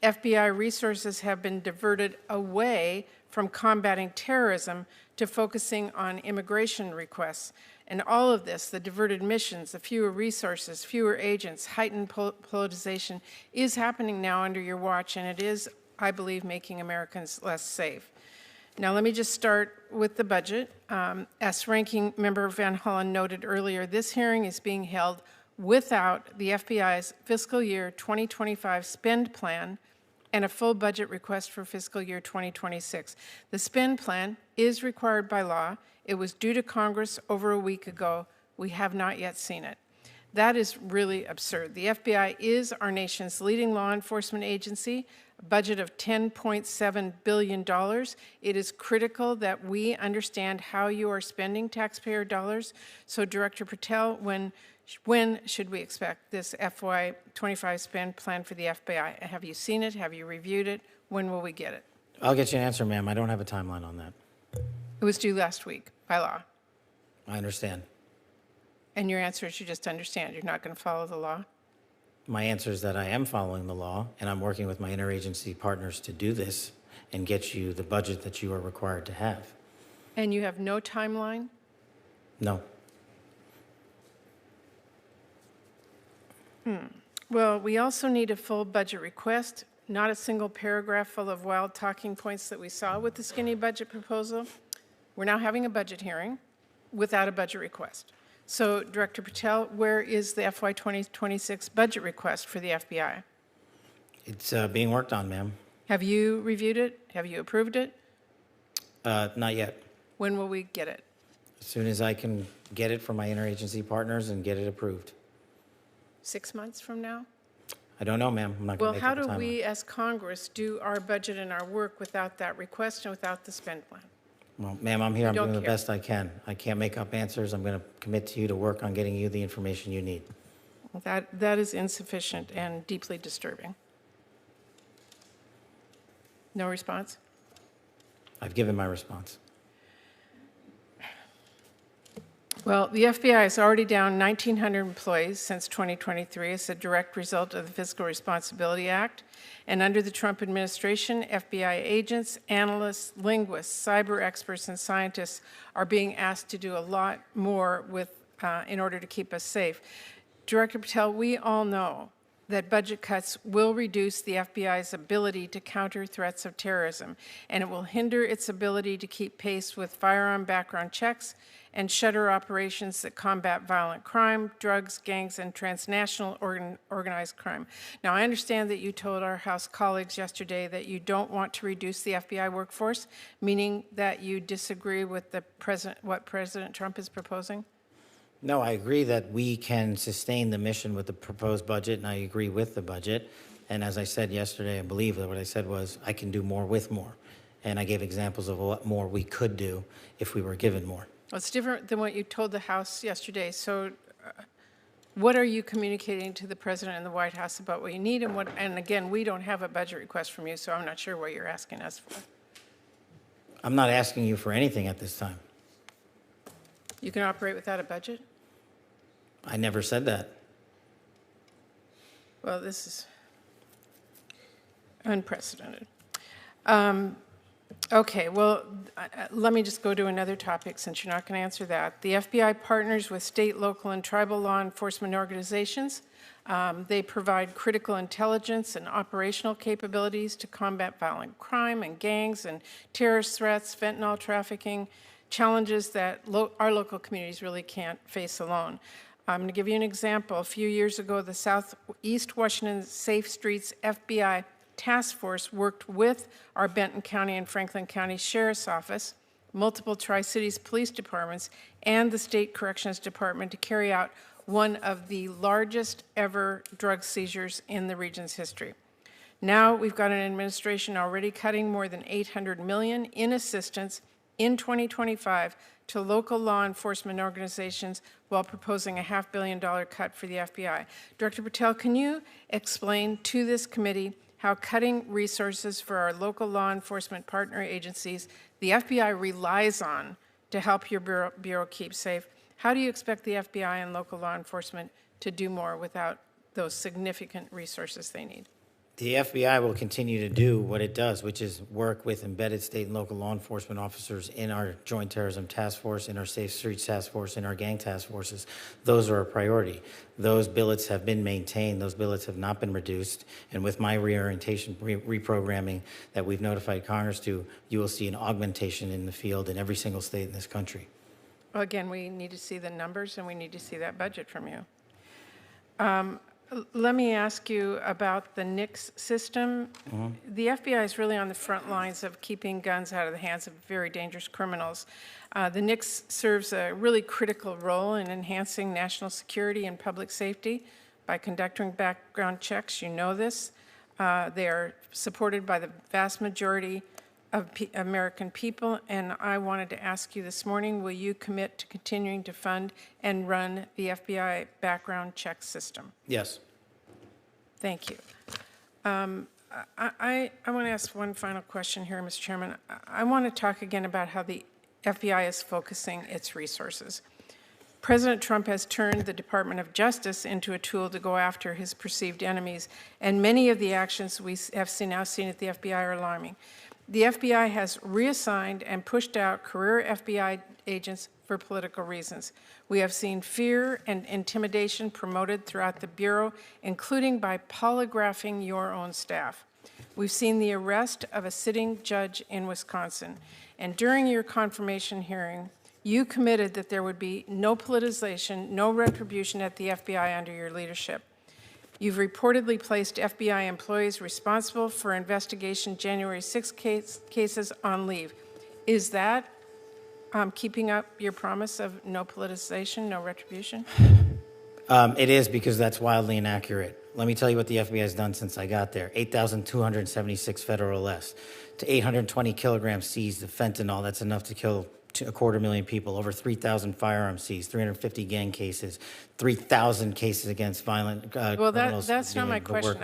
FBI resources have been diverted away from combating terrorism to focusing on immigration requests. And all of this, the diverted missions, the fewer resources, fewer agents, heightened politicization, is happening now under your watch, and it is, I believe, making Americans less safe. Now, let me just start with the budget. As Ranking Member Van Hollen noted earlier, this hearing is being held without the FBI's fiscal year 2025 spend plan and a full budget request for fiscal year 2026. The spend plan is required by law. It was due to Congress over a week ago. We have not yet seen it. That is really absurd. The FBI is our nation's leading law enforcement agency, a budget of $10.7 billion. It is critical that we understand how you are spending taxpayer dollars. So, Director Patel, when should we expect this FY25 spend plan for the FBI? Have you seen it? Have you reviewed it? When will we get it? I'll get you an answer, ma'am. I don't have a timeline on that. It was due last week by law. I understand. And your answer is you just understand. You're not going to follow the law? My answer is that I am following the law, and I'm working with my interagency partners to do this and get you the budget that you are required to have. And you have no timeline? No. Well, we also need a full budget request, not a single paragraph full of wild talking points that we saw with the skinny budget proposal. We're now having a budget hearing without a budget request. So, Director Patel, where is the FY 2026 budget request for the FBI? It's being worked on, ma'am. Have you reviewed it? Have you approved it? Not yet. When will we get it? As soon as I can get it from my interagency partners and get it approved. 6 months from now? I don't know, ma'am. I'm not Well, going to make how up a do timeline. we as Congress do our budget and our work without that request and without the spend plan? Well, ma'am, I'm here. I'm don't doing the care. best I can. I can't make up answers. I'm going to commit to you to work on getting you the information you need. That is insufficient and deeply disturbing. No response? I've given my response. Well, the FBI is already down 1,900 employees since 2023 as a direct result of the Fiscal Responsibility Act. And under the Trump administration, FBI agents, analysts, linguists, cyber experts, and scientists are being asked to do a lot more in order to keep us safe. Director Patel, we all know that budget cuts will reduce the FBI's ability to counter threats of terrorism, and it will hinder its ability to keep pace with firearm background checks and shutter operations that combat violent crime, drugs, gangs, and transnational organized crime. Now, I understand that you told our House colleagues yesterday that you don't want to reduce the FBI workforce, meaning that you disagree with what President Trump is proposing? No, I agree that we can sustain the mission with the proposed budget, and I agree with the budget. And as I said yesterday, I believe that what I said was I can do more with more. And I gave examples of what more we could do if we were given more. Well, it's different than what you told the House yesterday. So what are you communicating to the President and the White House about what you need and what, and again, we don't have a budget request from you, so I'm not sure what you're asking us for. I'm not asking you for anything at this time. You can operate without a budget? I never said that. Well, this is unprecedented. Okay, well, let me just go to another topic since you're not going to answer that. The FBI partners with state, local, and tribal law enforcement organizations. They provide critical intelligence and operational capabilities to combat violent crime and gangs and terrorist threats, fentanyl trafficking, challenges that our local communities really can't face alone. I'm going to give you an example. A few years ago, the Southeast Washington Safe Streets FBI Task Force worked with our Benton County and Franklin County Sheriff's Office, multiple Tri-Cities police departments, and the State Corrections Department to carry out one of the largest ever drug seizures in the region's history. Now we've got an administration already cutting more than $800 million in assistance in 2025 to local law enforcement organizations while proposing a $500 million cut for the FBI. Director Patel, can you explain to this committee how cutting resources for our local law enforcement partner agencies the FBI relies on to help your bureau keep safe, how do you expect the FBI and local law enforcement to do more without those significant resources they need? The FBI will continue to do what it does, which is work with embedded state and local law enforcement officers in our Joint Terrorism Task Force, in our Safe Streets Task Force, in our gang task forces. Those are a priority. Those billets have been maintained. Those billets have not been reduced. And with my reorientation, reprogramming that we've notified Congress to, you will see an augmentation in the field in every single state in this country. Well, again, we need to see the numbers and we need to see that budget from you. Let me ask you about the NICS system. The FBI is really on the front lines of keeping guns out of the hands of very dangerous criminals. The NICS serves a really critical role in enhancing national security and public safety by conducting background checks. You know this. They are supported by the vast majority of American people, and I wanted to ask you this morning, will you commit to continuing to fund and run the FBI background check system? Yes. Thank you. I want to ask one final question here, Mr. Chairman. I want to talk again about how the FBI is focusing its resources. President Trump has turned the Department of Justice into a tool to go after his perceived enemies, and many of the actions we have now seen at the FBI are alarming. The FBI has reassigned and pushed out career FBI agents for political reasons. We have seen fear and intimidation promoted throughout the Bureau, including by polygraphing your own staff. We've seen the arrest of a sitting judge in Wisconsin. And during your confirmation hearing, you committed that there would be no politicization, no retribution at the FBI under your leadership. You've reportedly placed FBI employees responsible for investigation January 6 cases on leave. Is that keeping up your promise of no politicization, no retribution? It is, because that's wildly inaccurate. Let me tell you what the FBI has done since I got there. 8,276 federal arrests, to 820 kilograms seized of fentanyl. That's enough to kill 250,000 people. Over 3,000 firearms seized, 350 gang cases, 3,000 cases against violent Well, criminals. that's not my question.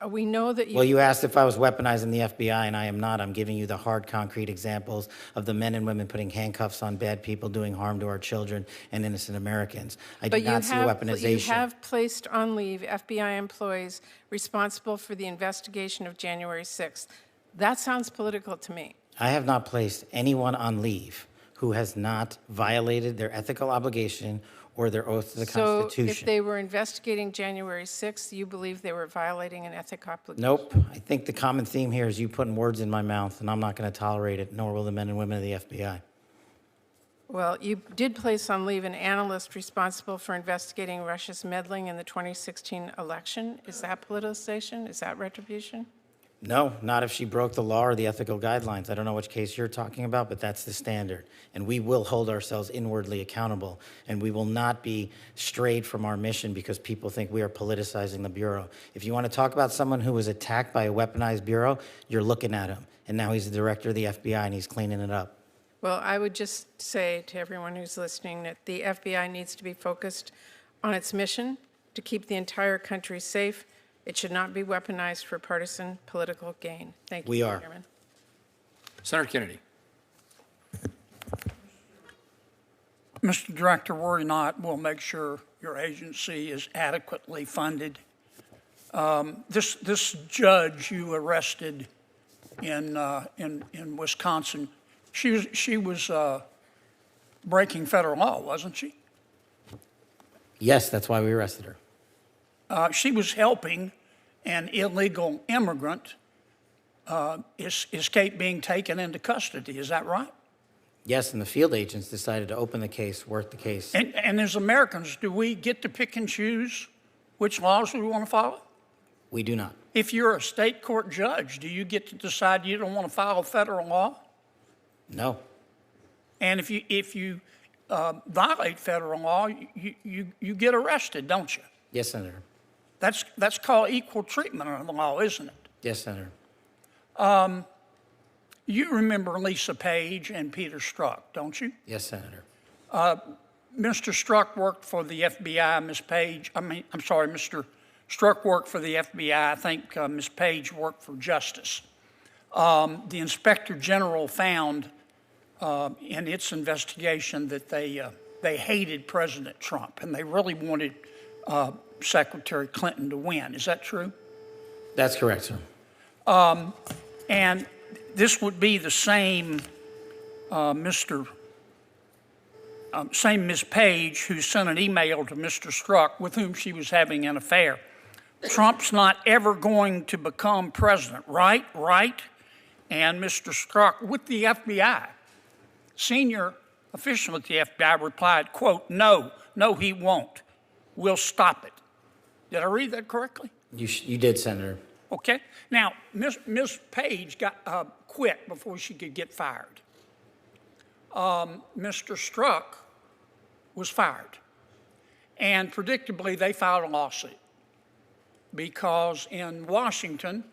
We know that you... Well, you asked if I was weaponizing the FBI, and I am not. I'm giving you the hard, concrete examples of the men and women putting handcuffs on bad people, doing harm to our children and innocent Americans. I do not see weaponization. You have placed on leave FBI employees responsible for the investigation of January 6th. That sounds political to me. I have not placed anyone on leave who has not violated their ethical obligation or their oath to the So Constitution. if they were investigating January 6th, you believe they were violating an ethic obligation? Nope. I think the common theme here is you putting words in my mouth, and I'm not going to tolerate it, nor will the men and women of the FBI. Well, you did place on leave an analyst responsible for investigating Russia's meddling in the 2016 election. Is that politicization? Is that retribution? No, not if she broke the law or the ethical guidelines. I don't know which case you're talking about, but that's the standard. And we will hold ourselves inwardly accountable, and we will not be strayed from our mission because people think we are politicizing the Bureau. If you want to talk about someone who was attacked by a weaponized Bureau, you're looking at him. And now he's the director of the FBI, and he's cleaning it up. Well, I would just say to everyone who's listening that the FBI needs to be focused on its mission to keep the entire country safe. It should not be weaponized for partisan political gain. Thank you, We are. Chairman. Senator Kennedy. Mr. Director, worry not, we'll make sure your agency is adequately funded. This judge you arrested in Wisconsin, she was breaking federal law, wasn't she? Yes, that's why we arrested her. She was helping an illegal immigrant escape being taken into custody. Is that right? Yes, and the field agents decided to open the case, work the case. And as Americans, do we get to pick and choose which laws we want to follow? We do not. If you're a state court judge, do you get to decide you don't want to follow federal law? No. And if you violate federal law, you get arrested, don't you? Yes, Senator. That's called equal treatment under the law, isn't it? Yes, Senator. You remember Lisa Page and Peter Strzok, don't you? Yes, Senator. Mr. Strzok worked for the FBI. Mr. Strzok worked for the FBI. I think Ms. Page worked for Justice. The Inspector General found in its investigation that they hated President Trump and they really wanted Secretary Clinton to win. Is that true? That's correct, sir. And this would be the same same Ms. Page who sent an email to Mr. Strzok with whom she was having an affair. Trump's not ever going to become president, right? Right? And Mr. Strzok with the FBI, senior official at the FBI replied, quote, no, he won't. We'll stop it. Did I read that correctly? You did, Senator. Okay. Now, Ms. Page got quit before she could get fired. Mr. Strzok was fired. And predictably, they filed a lawsuit because in Washington,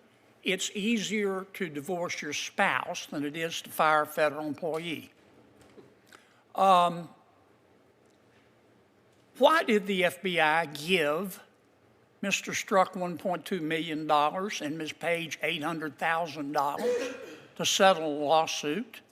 it's easier to divorce your spouse than it is to fire a federal employee. Why did the FBI give Mr. Strzok $1.2 million and Ms. Page $800,000 to settle a lawsuit?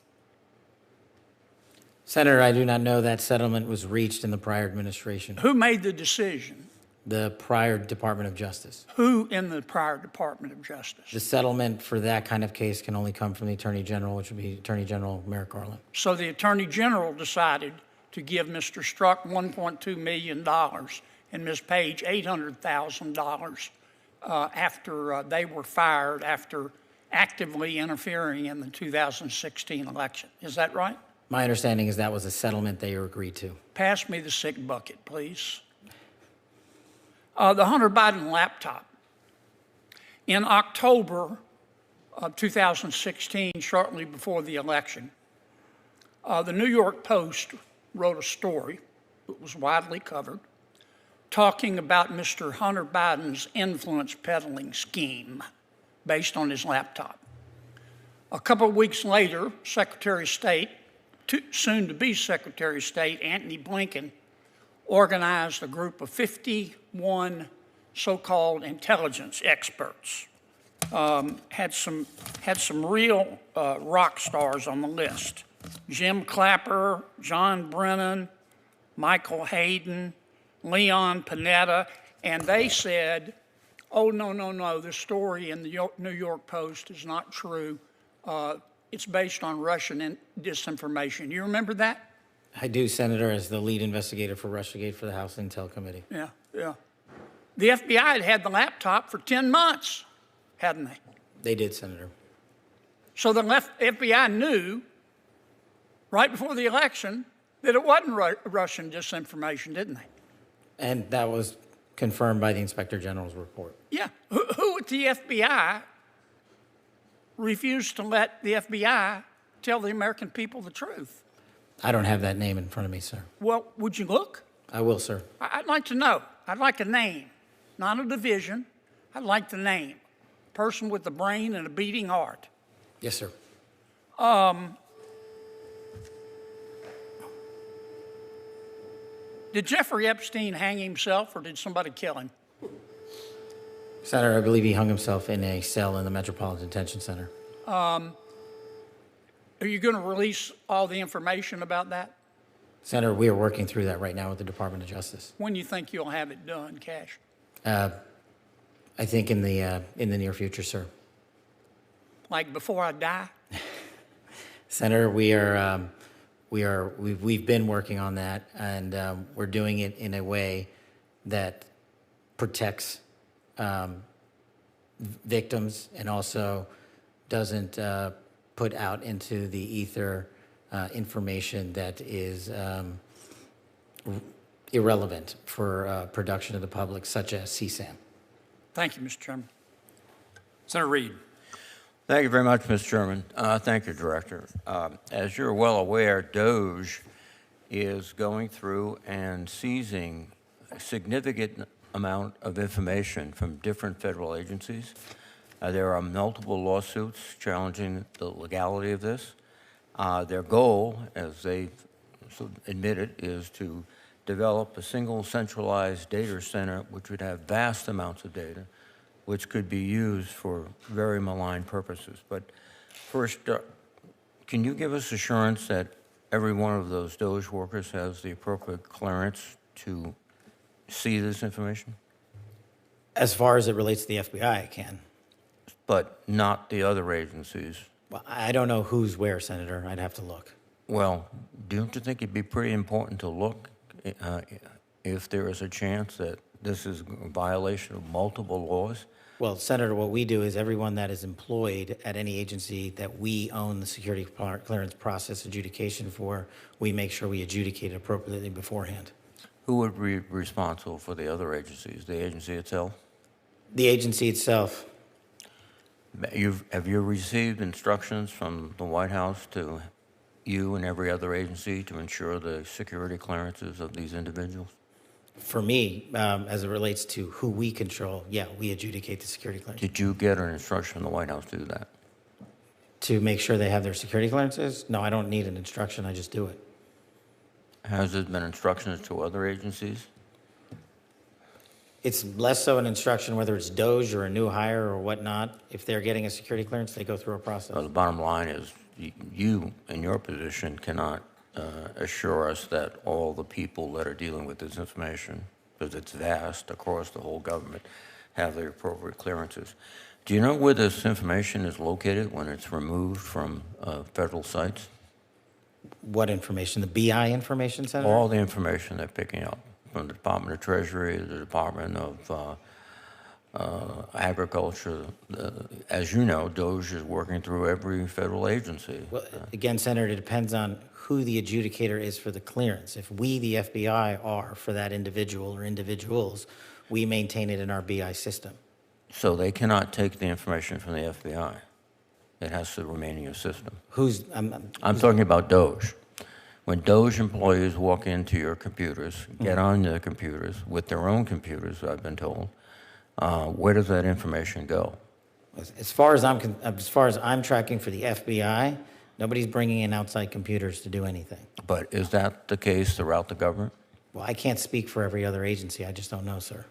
Senator, I do not know that settlement was reached in the prior administration. Who made the decision? The prior Department of Justice. Who in the prior Department of Justice? The settlement for that kind of case can only come from the Attorney General, which would be Attorney General Merrick Garland. So the Attorney General decided to give Mr. Strzok $1.2 million and Ms. Page $800,000 after they were fired after actively interfering in the 2016 election. Is that right? My understanding is that was a settlement they agreed to. Pass me the sick bucket, please. The Hunter Biden laptop. In October of 2016, shortly before the election, the New York Post wrote a story that was widely covered talking about Mr. Hunter Biden's influence peddling scheme based on his laptop. A couple of weeks later, Secretary of State, soon-to-be Secretary of State, Antony Blinken, organized a group of 51 so-called intelligence experts. Had some real rock stars on the list. Jim Clapper, John Brennan, Michael Hayden, Leon Panetta, and they said, oh, no, the story in the New York Post is not true. It's based on Russian disinformation. You remember that? I do, Senator, as the lead investigator for Russiagate for the House Intel Committee. Yeah, yeah. The FBI had had the laptop for 10 months, hadn't they? They did, Senator. So the FBI knew right before the election that it wasn't Russian disinformation, didn't they? And that was confirmed by the Inspector General's report. Yeah. Who at the FBI refused to let the FBI tell the American people the truth? I don't have that name in front of me, sir. Well, would you look? I will, sir. I'd like to know. I'd like a name, not a division. I'd like the name. Person with a brain and a beating heart. Yes, sir. Did Jeffrey Epstein hang himself or did somebody kill him? Senator, I believe he hung himself in a cell in the Metropolitan Detention Center. Are you going to release all the information about that? Senator, we are working through that right now with the Department of Justice. When you think you'll have it done, Kash? I think in the near future, sir. Like before I die? Senator, we've been working on that, and we're doing it in a way that protects victims and also doesn't put out into the ether information that is irrelevant for production of the public, such as CSAM. Thank you, Mr. Chairman. Senator Reed. Thank you very much, Mr. Chairman. Thank you, Director. As you're well aware, DOJ is going through and seizing a significant amount of information from different federal agencies. There are multiple lawsuits challenging the legality of this. Their goal, as they admitted, is to develop a single centralized data center which would have vast amounts of data which could be used for very malign purposes. But first, can you give us assurance that every one of those DOJ workers has the appropriate clearance to see this information? As far as it relates to the FBI, I can. But not the other agencies? Well, I don't know who's where, Senator. I'd have to look. Well, don't you think it'd be pretty important to look if there is a chance that this is a violation of multiple laws? Well, Senator, what we do is everyone that is employed at any agency that we own the security clearance process adjudication for, we make sure we adjudicate it appropriately beforehand. Who would be responsible for the other agencies? The agency itself? The agency itself. Have you received instructions from the White House to you and every other agency to ensure the security clearances of these individuals? For me, as it relates to who we control, yeah, we adjudicate the security clearance. Did you get an instruction from the White House to do that? To make sure they have their security clearances? No, I don't need an instruction. I just do it. Has there been instructions to other agencies? It's less so an instruction whether it's DOJ or a new hire or whatnot. If they're getting a security clearance, they go through a process. Well, the bottom line is you, in your position, cannot assure us that all the people that are dealing with this information, because it's vast across the whole government, have the appropriate clearances. Do you know where this information is located when it's removed from federal sites? What information? The BI information, Senator? All the information they're picking up from the Department of Treasury, the Department of Agriculture. As you know, DOJ is working through every federal agency. Well, again, Senator, it depends on who the adjudicator is for the clearance. If we, the FBI, are for that individual or individuals, we maintain it in our BI system. So they cannot take the information from the FBI. It has to remain in your system. I'm talking about DOJ. When DOJ employees walk into your computers, get on their computers, with their own computers, I've been told, where does that information go? As far as I'm tracking for the FBI, nobody's bringing in outside computers to do anything. But is that the case throughout the government? Well, I can't speak for every other agency. I just don't know, sir.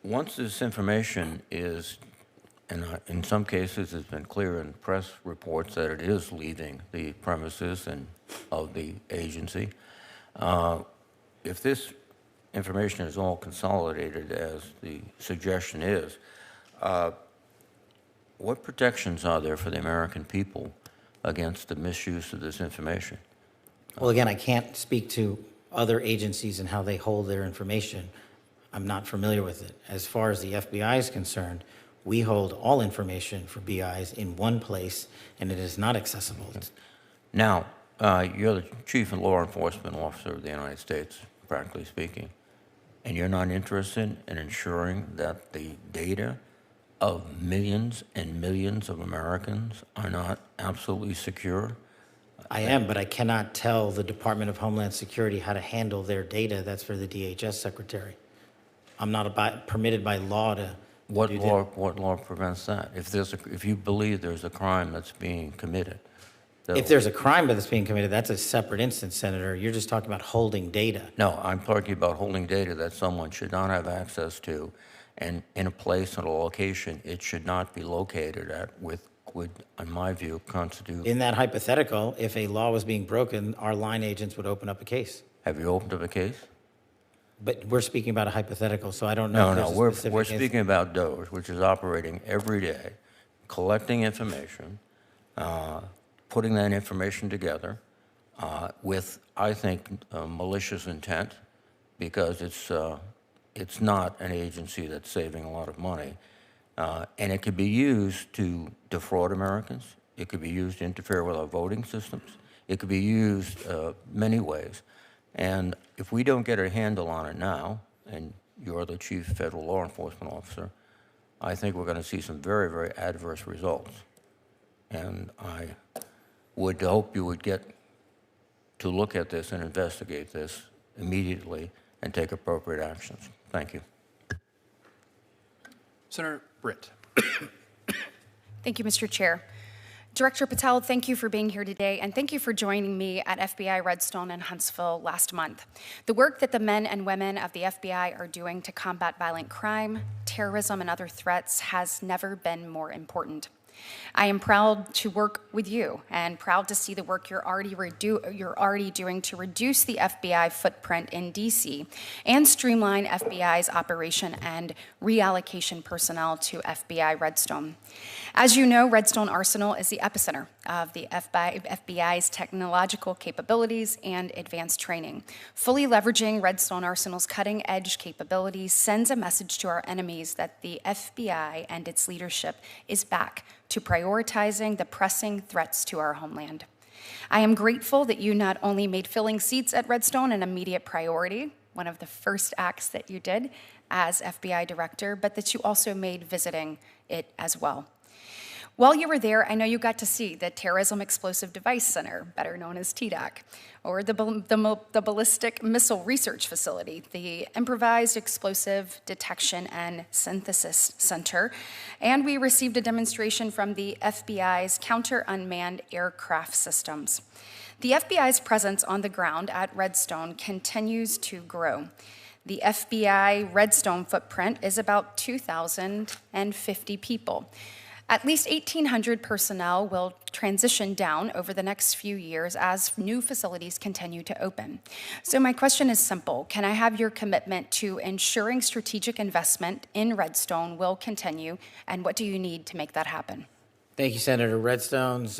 Once this information is, and in some cases it's been clear in press reports that it is leaving the premises and of the agency, if this information is all consolidated, as the suggestion is, what protections are there for the American people against the misuse of this information? Well, again, I can't speak to other agencies and how they hold their information. I'm not familiar with it. As far as the FBI is concerned, we hold all information for BIs in one place, and it is not accessible. Now, you're the chief law enforcement officer of the United States, practically speaking, and you're not interested in ensuring that the data of millions and millions of Americans are not absolutely secure? I am, but I cannot tell the Department of Homeland Security how to handle their data. That's for the DHS secretary. I'm not permitted by law to What do law, that. what law prevents that? If you believe there's a crime that's being committed? If there's a crime that's being committed, that's a separate instance, Senator. You're just talking about holding data. No, I'm talking about holding data that someone should not have access to, and in a place and a location it should not be located at, would, in my view, constitute. In that hypothetical, if a law was being broken, our line agents would open up a case. Have you opened up a case? But we're speaking about a hypothetical, so I don't know. No, if there's a we're specific speaking about DOJ, which is operating every day, collecting information, putting that information together with, I think, malicious intent, because it's not an agency that's saving a lot of money. And it could be used to defraud Americans. It could be used to interfere with our voting systems. It could be used many ways. And if we don't get a handle on it now, and you're the chief federal law enforcement officer, I think we're going to see some very, very adverse results. And I would hope you would get to look at this and investigate this immediately and take appropriate actions. Thank you. Senator Britt. Thank you, Mr. Chair. Director Patel, thank you for being here today, and thank you for joining me at FBI Redstone in Huntsville last month. The work that the men and women of the FBI are doing to combat violent crime, terrorism, and other threats has never been more important. I am proud to work with you and proud to see the work you're already doing to reduce the FBI footprint in DC and streamline FBI's operation and reallocation personnel to FBI Redstone. As you know, Redstone Arsenal is the epicenter of the FBI's technological capabilities and advanced training. Fully leveraging Redstone Arsenal's cutting-edge capabilities sends a message to our enemies that the FBI and its leadership is back to prioritizing the pressing threats to our homeland. I am grateful that you not only made filling seats at Redstone an immediate priority, one of the first acts that you did as FBI director, but that you also made visiting it as well. While you were there, I know you got to see the Terrorism Explosive Device Center, better known as TDAC, or the Ballistic Missile Research Facility, the Improvised Explosive Detection and Synthesis Center, and we received a demonstration from the FBI's Counter-Unmanned Aircraft Systems. The FBI's presence on the ground at Redstone continues to grow. The FBI Redstone footprint is about 2,050 people. At least 1,800 personnel will transition down over the next few years as new facilities continue to open. So my question is simple. Can I have your commitment to ensuring strategic investment in Redstone will continue, and what do you need to make that happen? Thank you, Senator. Redstone's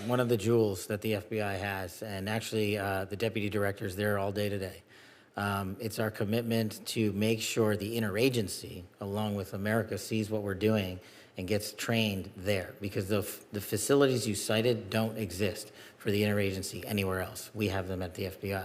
one of the jewels that the FBI has, and actually the deputy director's there all day today. It's our commitment to make sure the interagency, along with America, sees what we're doing and gets trained there, because the facilities you cited don't exist for the interagency anywhere else. We have them at the FBI.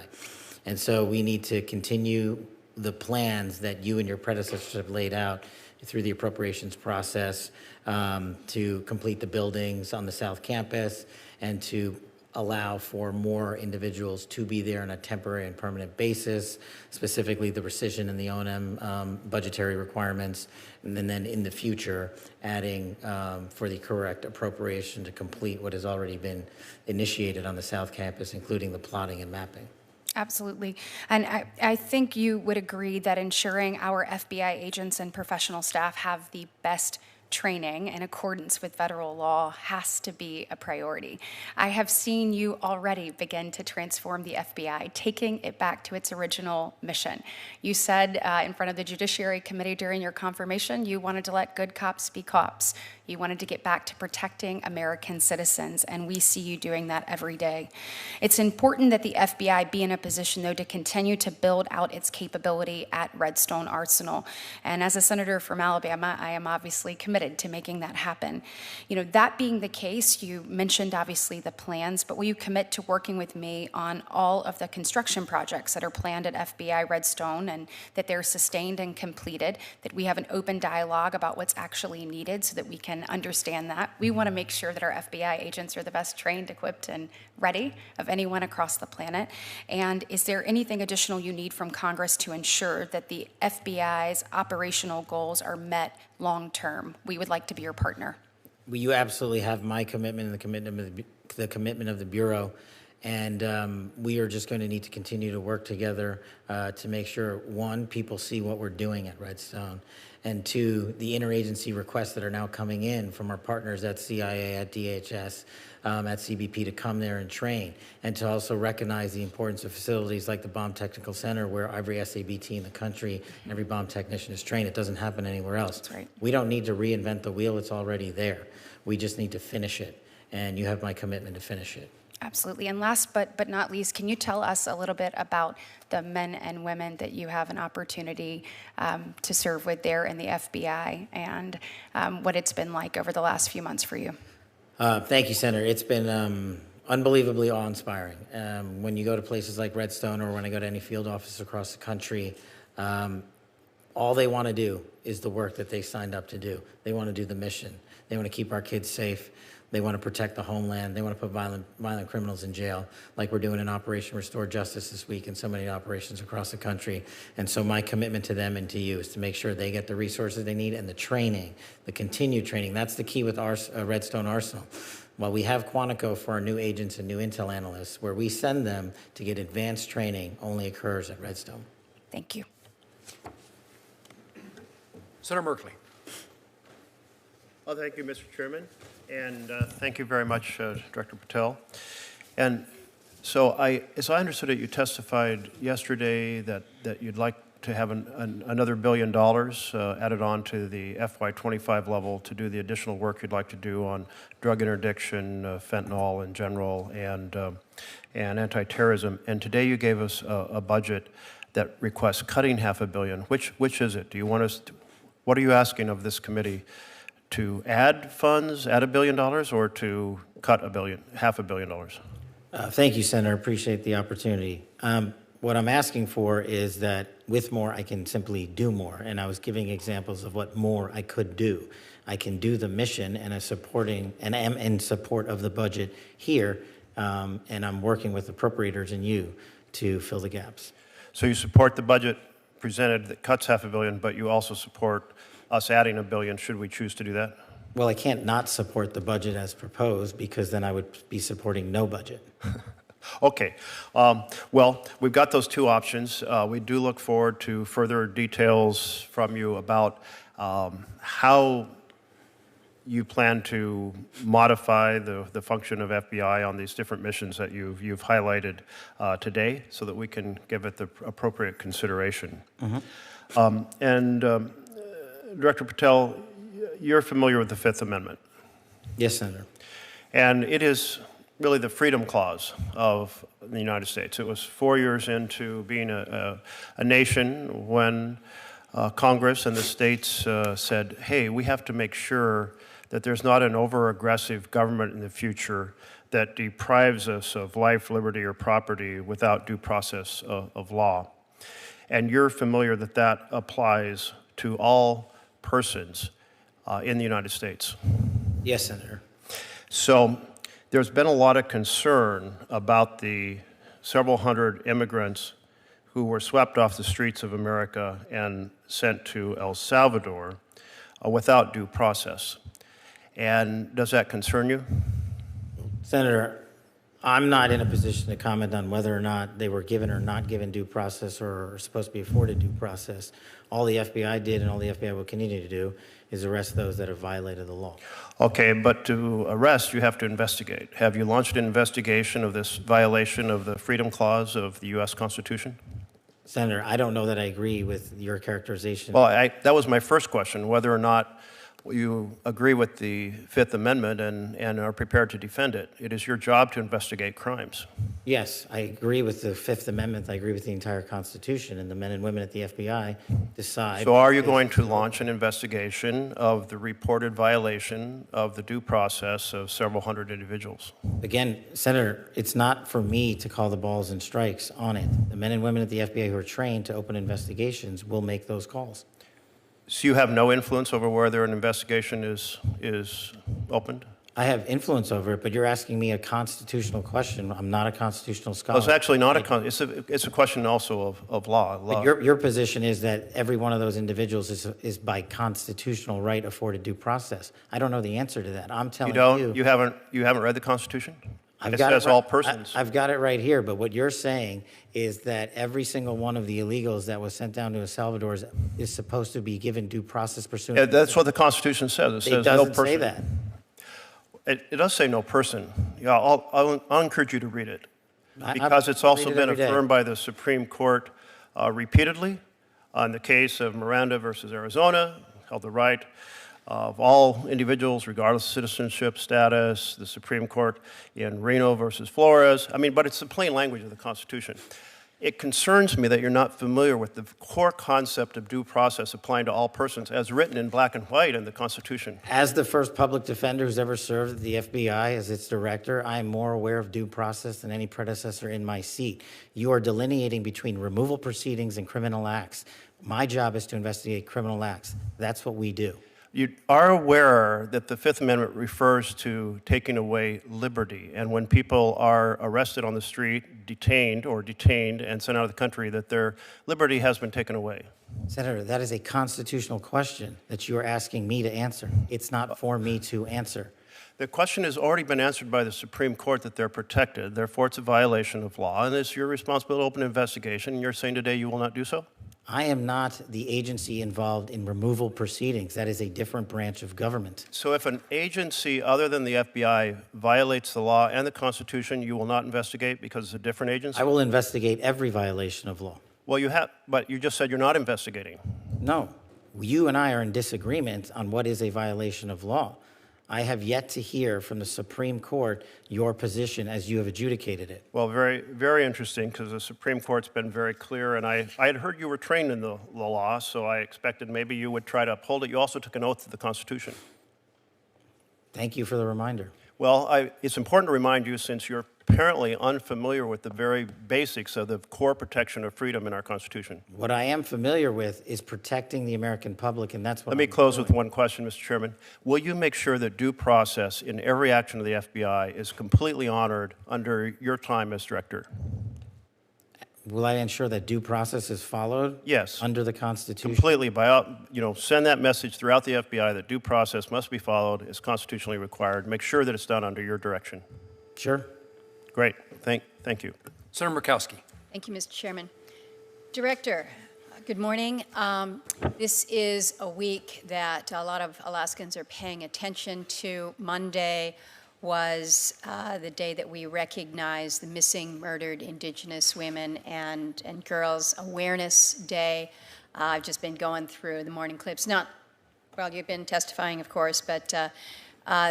And so we need to continue the plans that you and your predecessors have laid out through the appropriations process to complete the buildings on the South Campus and to allow for more individuals to be there on a temporary and permanent basis, specifically the rescission and the O&M budgetary requirements, and then in the future, adding for the correct appropriation to complete what has already been initiated on the South Campus, including the plotting and mapping. Absolutely. And I think you would agree that ensuring our FBI agents and professional staff have the best training in accordance with federal law has to be a priority. I have seen you already begin to transform the FBI, taking it back to its original mission. You said in front of the Judiciary Committee during your confirmation, you wanted to let good cops be cops. You wanted to get back to protecting American citizens, and we see you doing that every day. It's important that the FBI be in a position, though, to continue to build out its capability at Redstone Arsenal. And as a senator from Alabama, I am obviously committed to making that happen. You know, that being the case, you mentioned obviously the plans, but will you commit to working with me on all of the construction projects that are planned at FBI Redstone, and that they're sustained and completed, that we have an open dialogue about what's actually needed so that we can understand that? We want to make sure that our FBI agents are the best trained, equipped, and ready of anyone across the planet. And is there anything additional you need from Congress to ensure that the FBI's operational goals are met long term? We would like to be your partner. Well, you absolutely have my commitment and the commitment of the Bureau. And we are just going to need to continue to work together to make sure, one, people see what we're doing at Redstone, and two, the interagency requests that are now coming in from our partners at CIA, at DHS, at CBP to come there and train, and to also recognize the importance of facilities like the Bomb Technical Center, where every SABT in the country and every bomb technician is trained. It doesn't happen anywhere else. That's right. We don't need to reinvent the wheel. It's already there. We just need to finish it, and you have my commitment to finish it. Absolutely. And last but not least, can you tell us a little bit about the men and women that you have an opportunity to serve with there in the FBI, and what it's been like over the last few months for you? Thank you, Senator. It's been unbelievably awe-inspiring. When you go to places like Redstone, or when I go to any field office across the country, all they want to do is the work that they signed up to do. They want to do the mission. They want to keep our kids safe. They want to protect the homeland. They want to put violent criminals in jail, like we're doing in Operation Restore Justice this week and so many operations across the country. And so my commitment to them and to you is to make sure they get the resources they need and the training, the continued training. That's the key with our Redstone Arsenal. While we have Quantico for our new agents and new intel analysts, where we send them to get advanced training only occurs at Redstone. Thank you. Senator Merkley. Well, thank you, Mr. Chairman, and thank you very much, Director Patel. And so as I understood it, you testified yesterday that you'd like to have another $1 billion added on to the FY25 level to do the additional work you'd like to do on drug interdiction, fentanyl in general, and anti-terrorism. And today you gave us a budget that requests cutting $500 million. Which is it? Do you want us to, what are you asking of this committee? To add funds, add $1 billion, or to cut $500 million? Thank you, Senator. Appreciate the opportunity. What I'm asking for is that with more, I can simply do more. And I was giving examples of what more I could do. I can do the mission and am in support of the budget here, and I'm working with appropriators and you to fill the gaps. So you support the budget presented that cuts $500 million, but you also support us adding $1 billion, should we choose to do that? Well, I can't not support the budget as proposed, because then I would be supporting no budget. Okay. Well, we've got those two options. We do look forward to further details from you about how you plan to modify the function of FBI on these different missions that you've highlighted today, so that we can give it the appropriate consideration. Mm-hmm. Director Patel, you're familiar with the Fifth Amendment. Yes, Senator. And it is really the freedom clause of the United States. It was 4 years into being a nation when Congress and the states said, hey, we have to make sure that there's not an over-aggressive government in the future that deprives us of life, liberty, or property without due process of law. And you're familiar that that applies to all persons in the United States. Yes, Senator. So there's been a lot of concern about the several hundred immigrants who were swept off the streets of America and sent to El Salvador without due process. And does that concern you? Senator, I'm not in a position to comment on whether or not they were given or not given due process or are supposed to be afforded due process. All the FBI did and all the FBI will continue to do is arrest those that have violated the law. Okay, but to arrest, you have to investigate. Have you launched an investigation of this violation of the Freedom Clause of the U.S. Constitution? Senator, I don't know that I agree with your characterization. Well, that was my first question, whether or not you agree with the Fifth Amendment and are prepared to defend it. It is your job to investigate crimes. Yes, I agree with the Fifth Amendment. I agree with the entire Constitution, and the men and women at the FBI decide. So are you going to launch an investigation of the reported violation of the due process of several hundred individuals? Again, Senator, it's not for me to call the balls and strikes on it. The men and women at the FBI who are trained to open investigations will make those calls. So you have no influence over whether an investigation is opened? I have influence over it, but you're asking me a constitutional question. I'm not a constitutional scholar. Well, it's actually not it's a question also of law. But your position is that every one of those individuals is by constitutional right afforded due process. I don't know the answer to that. I'm telling you. You haven't read the Constitution? It says all persons. I've got it right here, but what you're saying is that every single one of the illegals that was sent down to El Salvador is supposed to be given due process pursuant. Yeah, that's what the Constitution says. It says no person. It doesn't say that. It does say no person. Yeah, I'll encourage you to read it because it's also been affirmed by the Supreme Court repeatedly on the case of Miranda versus Arizona, held the right of all individuals, regardless of citizenship status, the Supreme Court in Reno versus Flores. I mean, but it's the plain language of the Constitution. It concerns me that you're not familiar with the core concept of due process applying to all persons as written in black and white in the Constitution. As the first public defender who's ever served at the FBI as its director, I am more aware of due process than any predecessor in my seat. You are delineating between removal proceedings and criminal acts. My job is to investigate criminal acts. That's what we do. You are aware that the Fifth Amendment refers to taking away liberty, and when people are arrested on the street, detained and sent out of the country, that their liberty has been taken away. Senator, that is a constitutional question that you are asking me to answer. It's not for me to answer. The question has already been answered by the Supreme Court that they're protected, therefore it's a violation of law, and it's your responsibility to open an investigation, and you're saying today you will not do so? I am not the agency involved in removal proceedings. That is a different branch of government. So if an agency other than the FBI violates the law and the Constitution, you will not investigate because it's a different agency? I will investigate every violation of law. Well, you have, but you just said you're not investigating. No. You and I are in disagreement on what is a violation of law. I have yet to hear from the Supreme Court your position as you have adjudicated it. Well, very, very interesting, because the Supreme Court's been very clear, and I had heard you were trained in the law, so I expected maybe you would try to uphold it. You also took an oath to the Constitution. Thank you for the reminder. Well, it's important to remind you, since you're apparently unfamiliar with the very basics of the core protection of freedom in our Constitution. What I am familiar with is protecting the American public, and that's what Let me close with one question, Mr. Chairman. Will you make sure that due process in every action of the FBI is completely honored under your time as director? Will I ensure that due process is followed? Yes. Under the Constitution? Completely. Send that message throughout the FBI that due process must be followed, is constitutionally required. Make sure that it's done under your direction. Sure. Great. Thank you. Senator Murkowski. Thank you, Mr. Chairman. Director, good morning. This is a week that a lot of Alaskans are paying attention to. Monday was the day that we recognize the missing, murdered Indigenous women and girls Awareness Day. I've just been going through the morning clips. You've been testifying, of course, but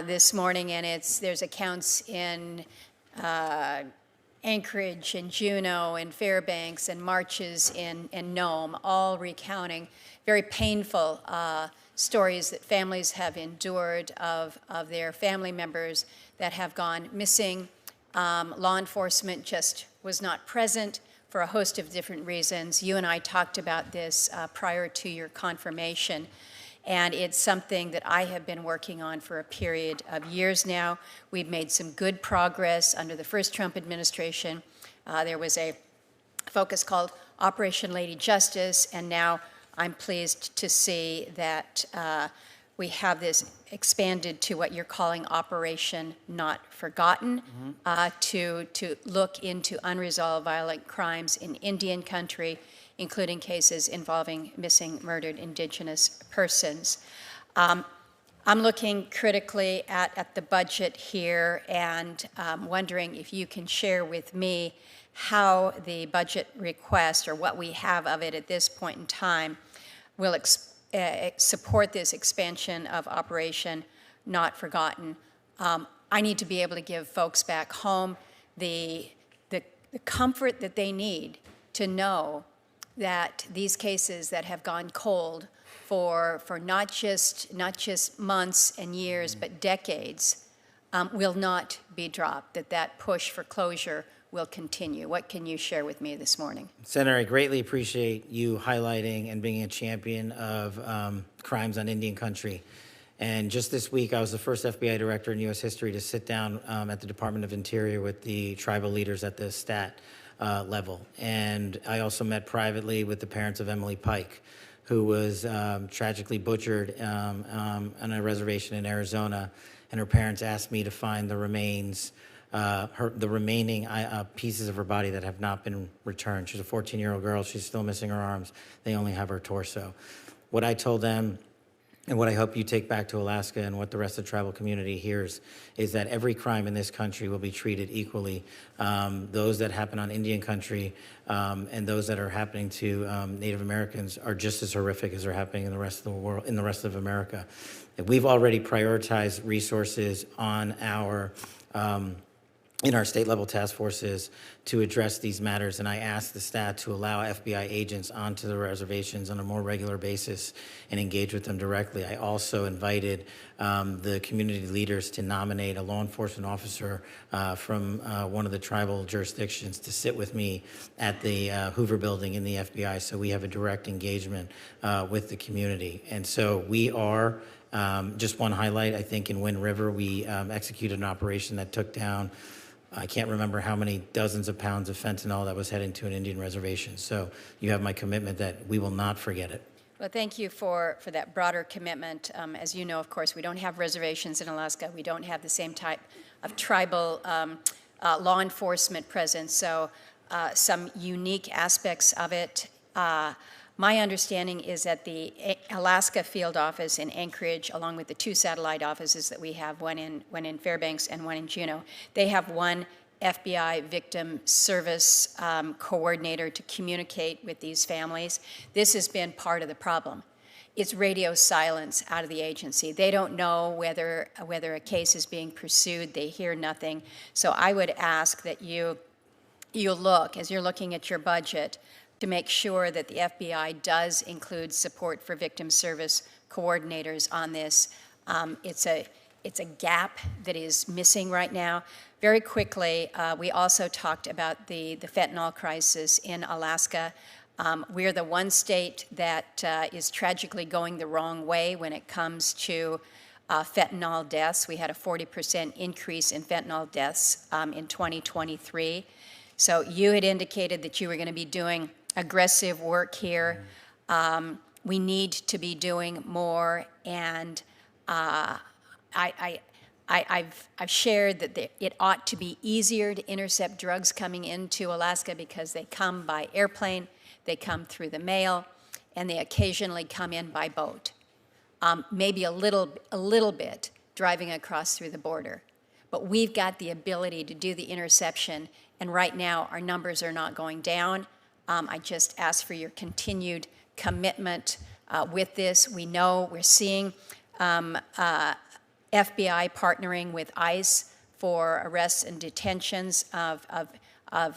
this morning, and there's accounts in Anchorage and Juneau and Fairbanks and marches in Nome, all recounting very painful stories that families have endured of their family members that have gone missing. Law enforcement just was not present for a host of different reasons. You and I talked about this prior to your confirmation, and it's something that I have been working on for a period of years now. We've made some good progress under the first Trump administration. There was a focus called Operation Lady Justice, and now I'm pleased to see that we have this expanded to what you're calling Operation Not Forgotten, to look into unresolved violent crimes in Indian country, including cases involving missing, murdered Indigenous persons. I'm looking critically at the budget here and wondering if you can share with me how the budget request, or what we have of it at this point in time, will support this expansion of Operation Not Forgotten. I need to be able to give folks back home the comfort that they need to know that these cases that have gone cold for not just months and years, but decades, will not be dropped, that push for closure will continue. What can you share with me this morning? Senator, I greatly appreciate you highlighting and being a champion of crimes on Indian country. And just this week, I was the first FBI director in U.S. history to sit down at the Department of Interior with the tribal leaders at the stat level. And I also met privately with the parents of Emily Pike, who was tragically butchered on a reservation in Arizona. And her parents asked me to find the remains, the remaining pieces of her body that have not been returned. She's a 14-year-old girl. She's still missing her arms. They only have her torso. What I told them, and what I hope you take back to Alaska and what the rest of the tribal community hears, is that every crime in this country will be treated equally. Those that happen on Indian country and those that are happening to Native Americans are just as horrific as are happening in the rest of the world, in the rest of America. We've already prioritized resources on our in our state level task forces to address these matters. And I asked the staff to allow FBI agents onto the reservations on a more regular basis and engage with them directly. I also invited the community leaders to nominate a law enforcement officer from one of the tribal jurisdictions to sit with me at the Hoover building in the FBI, so we have a direct engagement with the community. And so we are, just one highlight, I think in Wind River, we executed an operation that took down, I can't remember how many dozens of pounds of fentanyl that was heading to an Indian reservation. So you have my commitment that we will not forget it. Well, thank you for that broader commitment. As you know, of course, we don't have reservations in Alaska. We don't have the same type of tribal law enforcement presence, so some unique aspects of it. My understanding is that the Alaska field office in Anchorage, along with the two satellite offices that we have, one in Fairbanks and one in Juneau, they have one FBI victim service coordinator to communicate with these families. This has been part of the problem. It's radio silence out of the agency. They don't know whether a case is being pursued. They hear nothing. So I would ask that you look, as you're looking at your budget, to make sure that the FBI does include support for victim service coordinators on this. It's a gap that is missing right now. Very quickly, we also talked about the fentanyl crisis in Alaska. We're the one state that is tragically going the wrong way when it comes to fentanyl deaths. We had a 40% increase in fentanyl deaths in 2023. So you had indicated that you were going to be doing aggressive work here. We need to be doing more, and I've shared that it ought to be easier to intercept drugs coming into Alaska because they come by airplane, they come through the mail, and they occasionally come in by boat. Maybe a little bit driving across through the border. But we've got the ability to do the interception, and right now our numbers are not going down. I just ask for your continued commitment with this. We know we're seeing FBI partnering with ICE for arrests and detentions of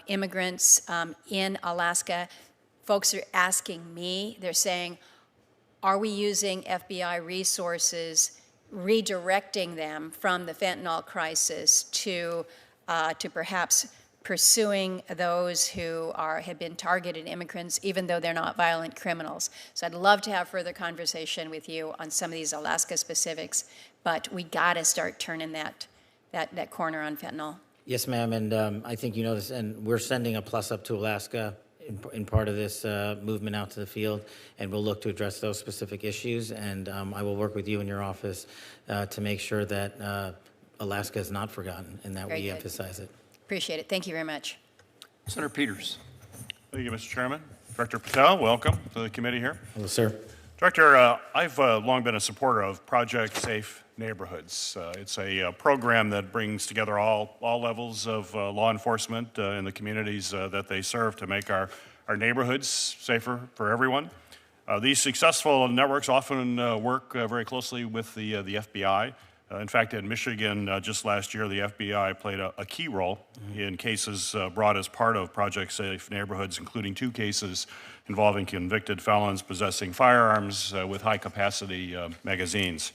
immigrants in Alaska. Folks are asking me, they're saying, are we using FBI resources, redirecting them from the fentanyl crisis to perhaps pursuing those who have been targeted immigrants, even though they're not violent criminals. So I'd love to have further conversation with you on some of these Alaska specifics, but we got to start turning that corner on fentanyl. Yes, ma'am, and I think you know this, and we're sending a plus up to Alaska in part of this movement out to the field, and we'll look to address those specific issues. And I will work with you in your office to make sure that Alaska is not forgotten and that Very we good. emphasize it. Appreciate it. Thank you very much. Senator Peters. Thank you, Mr. Chairman. Director Patel, welcome to the committee here. Hello, sir. Director, I've long been a supporter of Project Safe Neighborhoods. It's a program that brings together all levels of law enforcement in the communities that they serve to make our neighborhoods safer for everyone. These successful networks often work very closely with the FBI. In fact, in Michigan, just last year, the FBI played a key role in cases brought as part of Project Safe Neighborhoods, including 2 cases involving convicted felons possessing firearms with high-capacity magazines.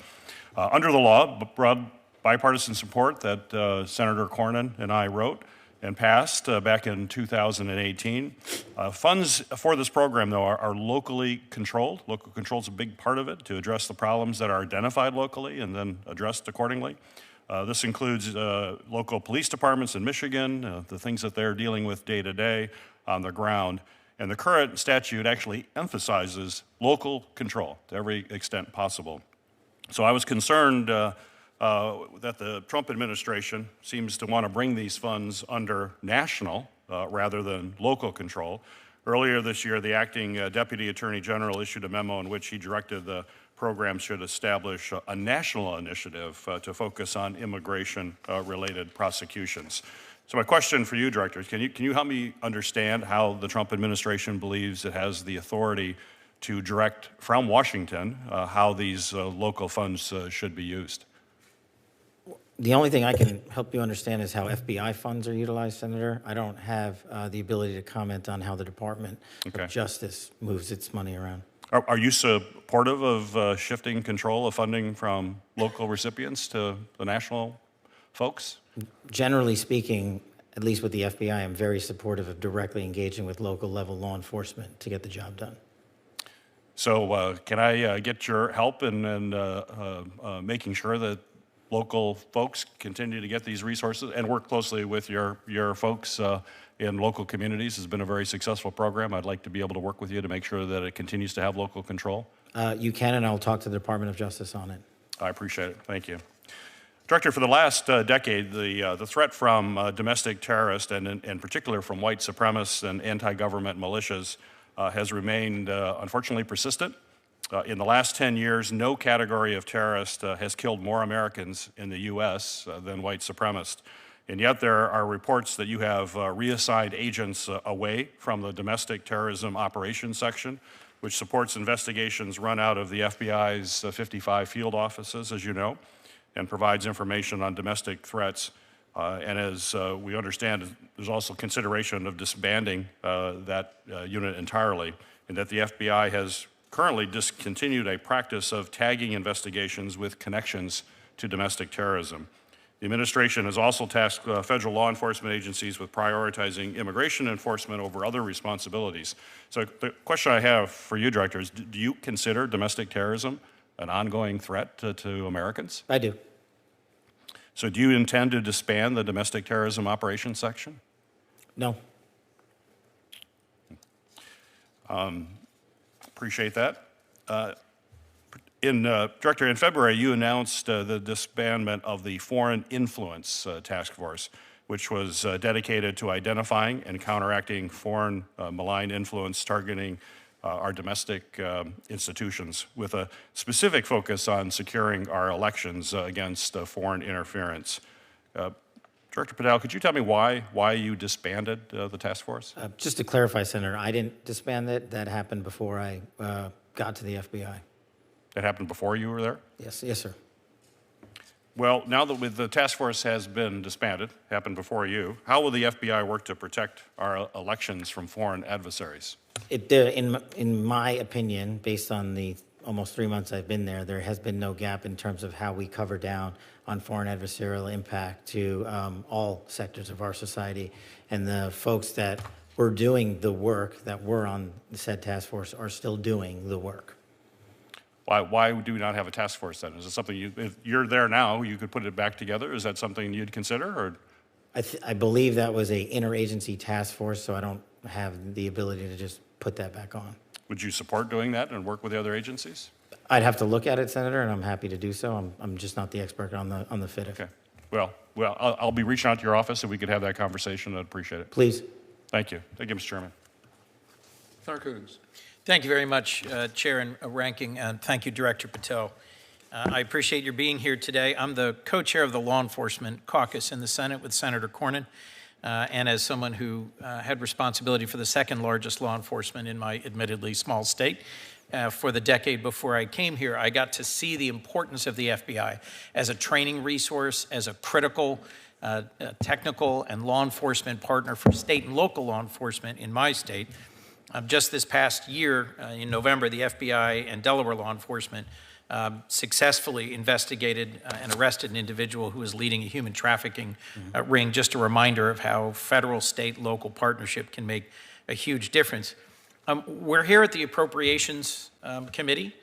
Under the law, broad bipartisan support that Senator Cornyn and I wrote and passed back in 2018. Funds for this program, though, are locally controlled. Local control is a big part of it to address the problems that are identified locally and then addressed accordingly. This includes local police departments in Michigan, the things that they're dealing with day to day on the ground. And the current statute actually emphasizes local control to every extent possible. So I was concerned that the Trump administration seems to want to bring these funds under national rather than local control. Earlier this year, the acting Deputy Attorney General issued a memo in which he directed the program should establish a national initiative to focus on immigration-related prosecutions. So my question for you, Director, is can you help me understand how the Trump administration believes it has the authority to direct from Washington how these local funds should be used? The only thing I can help you understand is how FBI funds are utilized, Senator. I don't have the ability to comment on how the Department of Justice moves its money around. Are you supportive of shifting control of funding from local recipients to the national folks? Generally speaking, at least with the FBI, I'm very supportive of directly engaging with local level law enforcement to get the job done. So can I get your help in making sure that local folks continue to get these resources and work closely with your folks in local communities? Has been a very successful program. I'd like to be able to work with you to make sure that it continues to have local control. You can, and I'll talk to the Department of Justice on it. I appreciate it. Thank you. Director, for the last decade, the threat from domestic terrorists, and in particular from white supremacists and anti-government militias, has remained unfortunately persistent. In the last 10 years, no category of terrorist has killed more Americans in the U.S. Than white supremacists. And yet there are reports that you have reassigned agents away from the domestic terrorism operations section, which supports investigations run out of the FBI's 55 field offices, as you know, and provides information on domestic threats. And as we understand, there's also consideration of disbanding that unit entirely, and that the FBI has currently discontinued a practice of tagging investigations with connections to domestic terrorism. The administration has also tasked federal law enforcement agencies with prioritizing immigration enforcement over other responsibilities. So the question I have for you, Director, is do you consider domestic terrorism an ongoing threat to Americans? I do. So do you intend to disband the domestic terrorism operations section? No. Appreciate that. Director, in February, you announced the disbandment of the Foreign Influence Task Force, which was dedicated to identifying and counteracting foreign malign influence targeting our domestic institutions, with a specific focus on securing our elections against foreign interference. Director Patel, could you tell me why you disbanded the task force? Just to clarify, Senator, I didn't disband it. That happened before I got to the FBI. That happened before you were there? Yes, sir. Well, now that the task force has been disbanded, happened before you, how will the FBI work to protect our elections from foreign adversaries? In my opinion, based on the almost 3 months I've been there has been no gap in terms of how we cover down on foreign adversarial impact to all sectors of our society. And the folks that were doing the work that were on the said task force are still doing the work. Why do we not have a task force then? Is it something if you're there now, you could put it back together? Is that something you'd consider? Or? I believe that was a interagency task force, so I don't have the ability to just put that back on. Would you support doing that and work with the other agencies? I'd have to look at it, Senator, and I'm happy to do so. I'm just not the expert on the FIDF. Okay. Well, I'll be reaching out to your office if we could have that conversation. I'd appreciate it. Please. Thank you. Thank you, Mr. Chairman. Senator Coons. Thank you very much, Chair and Ranking, and thank you, Director Patel. I appreciate your being here today. I'm the co-chair of the Law Enforcement Caucus in the Senate with Senator Cornyn, and as someone who had responsibility for the second largest law enforcement in my admittedly small state, for the decade before I came here, I got to see the importance of the FBI as a training resource, as a critical technical and law enforcement partner for state and local law enforcement in my state. Just this past year, in November, the FBI and Delaware law enforcement successfully investigated and arrested an individual who was leading a human trafficking ring. Just a reminder of how federal, state, local partnership can make a huge difference. We're here at the Appropriations Committee.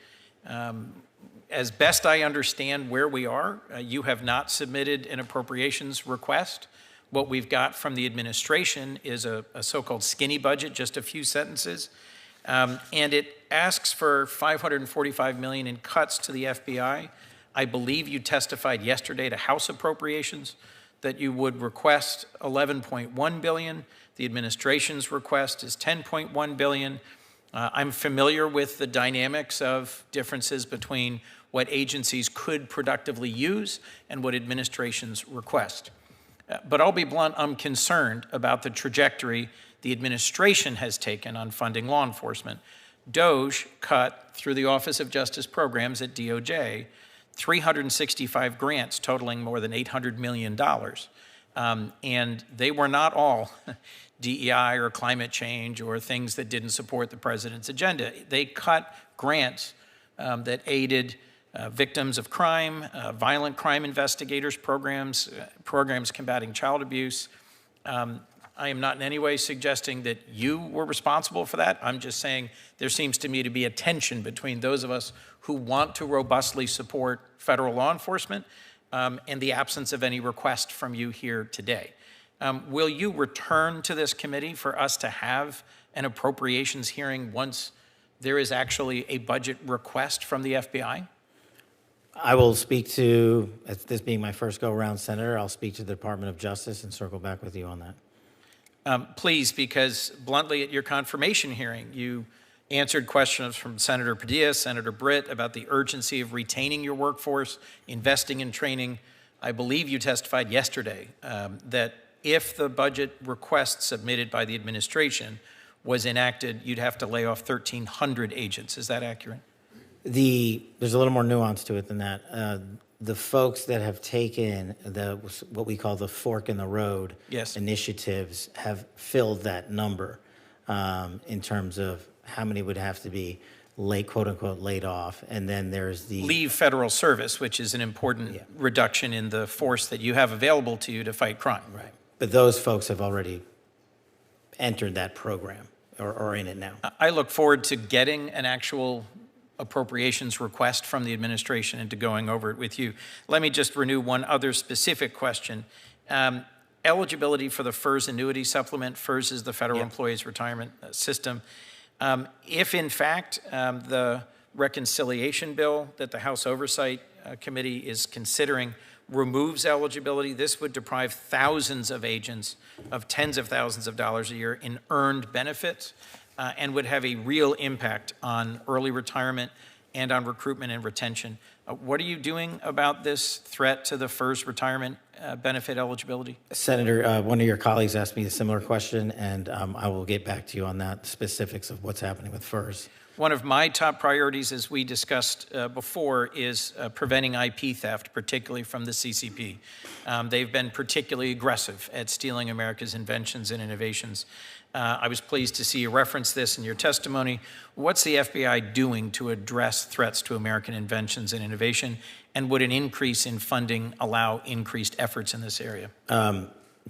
As best I understand where we are, you have not submitted an appropriations request. What we've got from the administration is a so-called skinny budget, just a few sentences. And it asks for $545 million in cuts to the FBI. I believe you testified yesterday to House Appropriations that you would request $11.1 billion. The administration's request is $10.1 billion. I'm familiar with the dynamics of differences between what agencies could productively use and what administrations request. But I'll be blunt, I'm concerned about the trajectory the administration has taken on funding law enforcement. DOJ cut, through the Office of Justice Programs at DOJ, 365 grants totaling more than $800 million. And they were not all DEI or climate change or things that didn't support the president's agenda. They cut grants that aided victims of crime, violent crime investigators programs, programs combating child abuse. I am not in any way suggesting that you were responsible for that. I'm just saying there seems to me to be a tension between those of us who want to robustly support federal law enforcement and the absence of any request from you here today. Will you return to this committee for us to have an appropriations hearing once there is actually a budget request from the FBI? I will speak to, this being my first go-around, Senator, I'll speak to the Department of Justice and circle back with you on that. Please, because bluntly at your confirmation hearing, you answered questions from Senator Padilla, Senator Britt about the urgency of retaining your workforce, investing in training. I believe you testified yesterday that if the budget request submitted by the administration was enacted, you'd have to lay off 1,300 agents. Is that accurate? There's a little more nuance to it than that. The folks that have taken what we call the fork in the road initiatives have filled that number in terms of how many would have to be quote unquote laid off. And then there's the leave federal service, which is an important reduction in the force that you have available to you to fight crime. Right. But those folks have already entered that program or are in it now. I look forward to getting an actual appropriations request from the administration and to going over it with you. Let me just renew one other specific question. Eligibility for the FERS annuity supplement. FERS is the Federal Employees Retirement System. If in fact the reconciliation bill that the House Oversight Committee is considering removes eligibility, this would deprive thousands of agents of tens of thousands of dollars a year in earned benefits. And would have a real impact on early retirement and on recruitment and retention. What are you doing about this threat to the FERS retirement benefit eligibility? Senator, one of your colleagues asked me a similar question, and I will get back to you on that, specifics of what's happening with FERS. One of my top priorities, as we discussed before, is preventing IP theft, particularly from the CCP. They've been particularly aggressive at stealing America's inventions and innovations. I was pleased to see you reference this in your testimony. What's the FBI doing to address threats to American inventions and innovation? And would an increase in funding allow increased efforts in this area?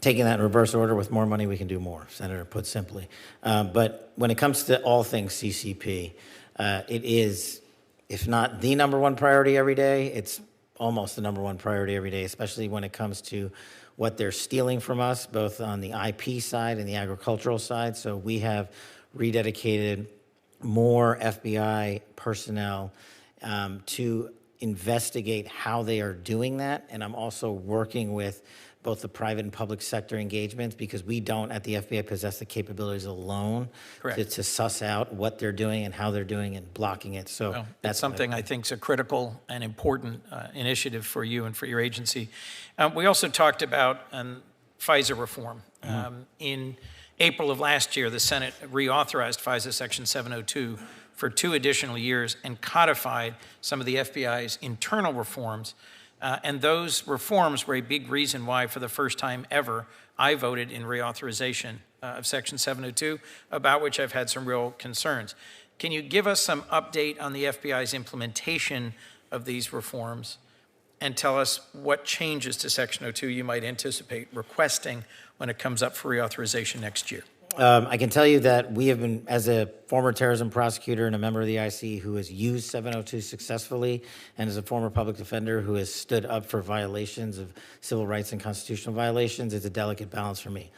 Taking that in reverse order, with more money, we can do more, Senator, put simply. But when it comes to all things CCP, it is, if not the number one priority every day, it's almost the number one priority every day, especially when it comes to what they're stealing from us, both on the IP side and the agricultural side. So we have rededicated more FBI personnel to investigate how they are doing that. And I'm also working with both the private and public sector engagements, because we don't at the FBI possess the capabilities alone to suss out what they're doing and how they're doing and blocking it. So Well, that's something I think is a critical and important initiative for you and for your agency. We also talked about FISA reform. In April of last year, the Senate reauthorized FISA Section 702 for 2 additional years and codified some of the FBI's internal reforms. And those reforms were a big reason why, for the first time ever, I voted in reauthorization of Section 702, about which I've had some real concerns. Can you give us some update on the FBI's implementation of these reforms and tell us what changes to Section 02 you might anticipate requesting when it comes up for reauthorization next year? I can tell you that we have been, as a former terrorism prosecutor and a member of the IC who has used 702 successfully, and as a former public defender who has stood up for violations of civil rights and constitutional violations, it's a delicate balance for me.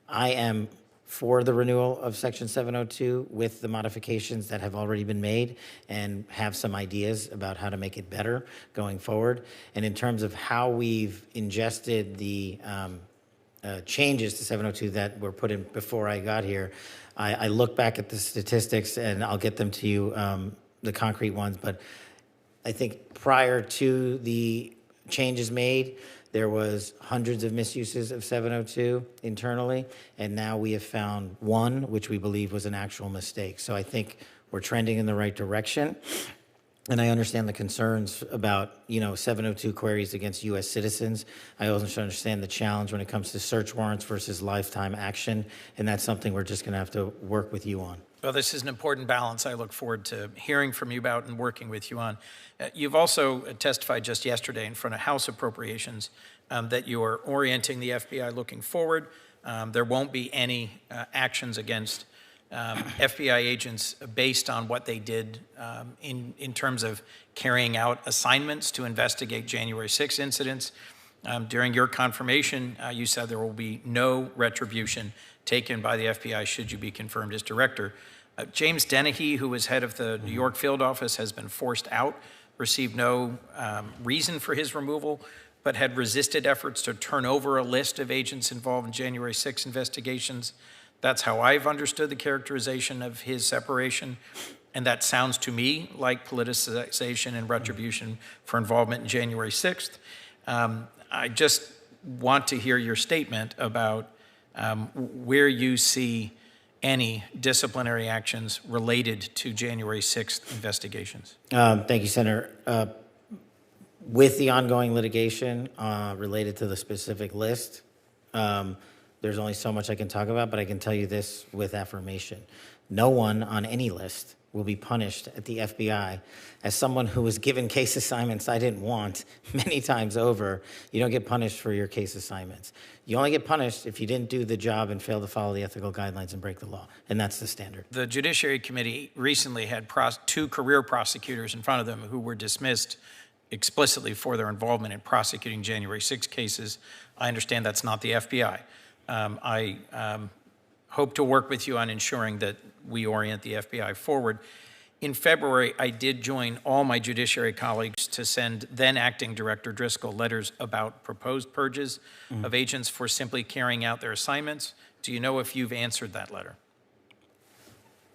I am for the renewal of Section 702 with the modifications that have already been made, and have some ideas about how to make it better going forward. And in terms of how we've ingested the changes to 702 that were put in before I got here, I look back at the statistics, and I'll get them to you, the concrete ones, but I think prior to the changes made, there was hundreds of misuses of 702 internally, and now we have found one, which we believe was an actual mistake. So I think we're trending in the right direction. And I understand the concerns about, 702 queries against U.S. citizens. I also understand the challenge when it comes to search warrants versus lifetime action, and that's something we're just going to have to work with you on. Well, this is an important balance I look forward to hearing from you about and working with you on. You've also testified just yesterday in front of House Appropriations that you are orienting the FBI looking forward. There won't be any actions against FBI agents based on what they did in terms of carrying out assignments to investigate January 6 incidents. During your confirmation, you said there will be no retribution taken by the FBI should you be confirmed as director. James Dennehy, who was head of the New York field office, has been forced out, received no reason for his removal, but had resisted efforts to turn over a list of agents involved in January 6 investigations. That's how I've understood the characterization of his separation, and that sounds to me like politicization and retribution for involvement in January 6th. I just want to hear your statement about where you see any disciplinary actions related to January 6th investigations. Thank you, Senator. With the ongoing litigation related to the specific list, there's only so much I can talk about, but I can tell you this with affirmation. No one on any list will be punished at the FBI. As someone who was given case assignments I didn't want many times over, you don't get punished for your case assignments. You only get punished if you didn't do the job and fail to follow the ethical guidelines and break the law, and that's the standard. The Judiciary Committee recently had 2 career prosecutors in front of them who were dismissed explicitly for their involvement in prosecuting January 6 cases. I understand that's not the FBI. I hope to work with you on ensuring that we orient the FBI forward. In February, I did join all my judiciary colleagues to send then Acting Director Driscoll letters about proposed purges of agents for simply carrying out their assignments. Do you know if you've answered that letter?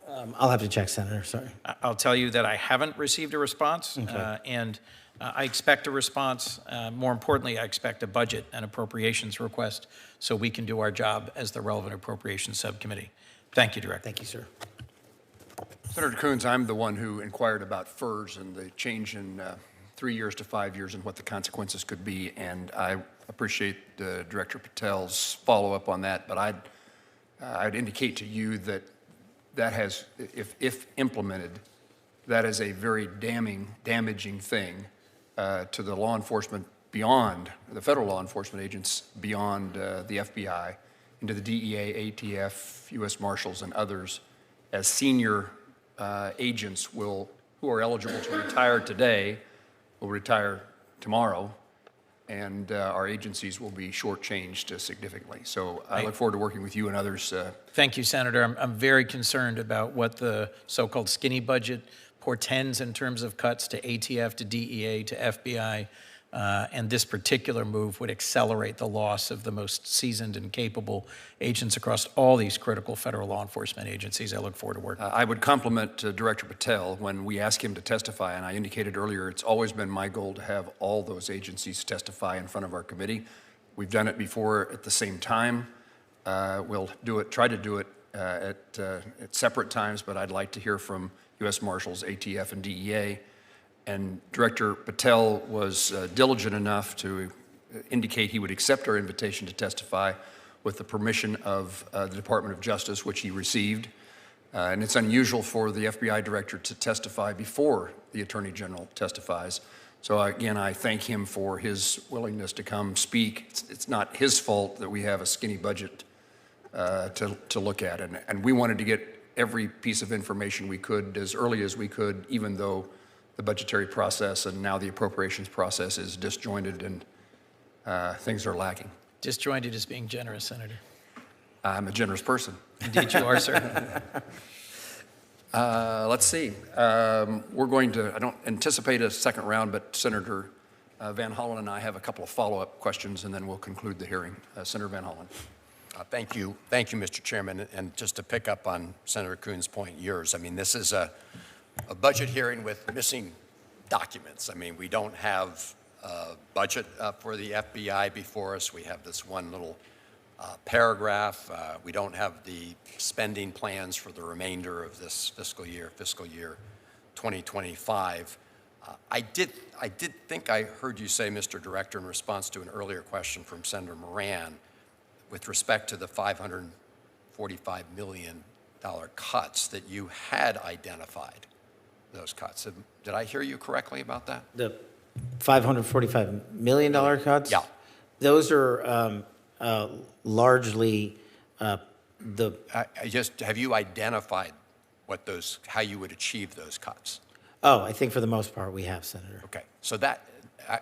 I'll have to check, Senator, sorry. I'll tell you that I haven't received a response, and I expect a response. More importantly, I expect a budget and appropriations request so we can do our job as the relevant appropriations subcommittee. Thank you, Director. Thank you, sir. Senator Coons, I'm the one who inquired about FERS and the change in 3 years to 5 years and what the consequences could be, and I appreciate Director Patel's follow-up on that, but I'd indicate to you that that has, if implemented, that is a very damaging thing to the law enforcement beyond, the federal law enforcement agents beyond the FBI, into the DEA, ATF, U.S. Marshals, and others, as senior agents who are eligible to retire today will retire tomorrow, and our agencies will be shortchanged significantly. So I look forward to working with you and others. Thank you, Senator. I'm very concerned about what the so-called skinny budget portends in terms of cuts to ATF, to DEA, to FBI, and this particular move would accelerate the loss of the most seasoned and capable agents across all these critical federal law enforcement agencies. I look forward to working. I would compliment Director Patel when we ask him to testify, and I indicated earlier it's always been my goal to have all those agencies testify in front of our committee. We've done it before at the same time. We'll try to do it at separate times, but I'd like to hear from U.S. Marshals, ATF, and DEA. And Director Patel was diligent enough to indicate he would accept our invitation to testify with the permission of the Department of Justice, which he received. And it's unusual for the FBI director to testify before the Attorney General testifies. So again, I thank him for his willingness to come speak. It's not his fault that we have a skinny budget to look at. And we wanted to get every piece of information we could as early as we could, even though the budgetary process and now the appropriations process is disjointed and things are lacking. Disjointed is being generous, Senator. I'm a generous person. Indeed you are, sir. Let's see. We're going to, I don't anticipate a second round, but Senator Van Hollen and I have a couple of follow-up questions, and then we'll conclude the hearing. Senator Van Hollen. Thank you, Mr. Chairman. And just to pick up on Senator Kuhn's point, yours, I mean, this is a budget hearing with missing documents. I mean, we don't have a budget for the FBI before us. We have this one little paragraph. We don't have the spending plans for the remainder of this fiscal year 2025. I did think I heard you say, Mr. Director, in response to an earlier question from Senator Moran, with respect to the $545 million cuts, that you had identified those cuts. Did I hear you correctly about that? The $545 million cuts? Yeah. Those are largely have you identified what those, how you would achieve those cuts? Oh, I think for the most part we have, Senator. Okay, so that,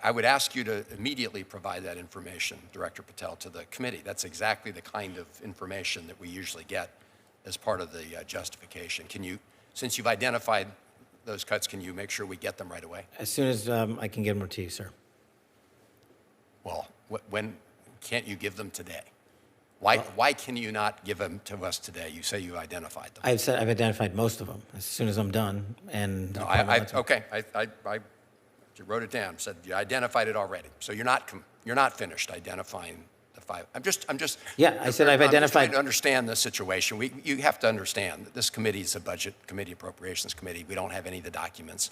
I would ask you to immediately provide that information, Director Patel, to the committee. That's exactly the kind of information that we usually get as part of the justification. Can you, since you've identified those cuts, can you make sure we get them right away? As soon as I can get them to you, sir. Well, when can't you give them today? Why can you not give them to us today? You say you identified them. I've identified most of them as soon as I'm done. And no, okay, you wrote it down. Said you identified it already. So you're not finished identifying the five. I'm just. Yeah, I said I've identified. Just trying to understand the situation. You have to understand that this committee is a budget committee, appropriations committee. We don't have any of the documents.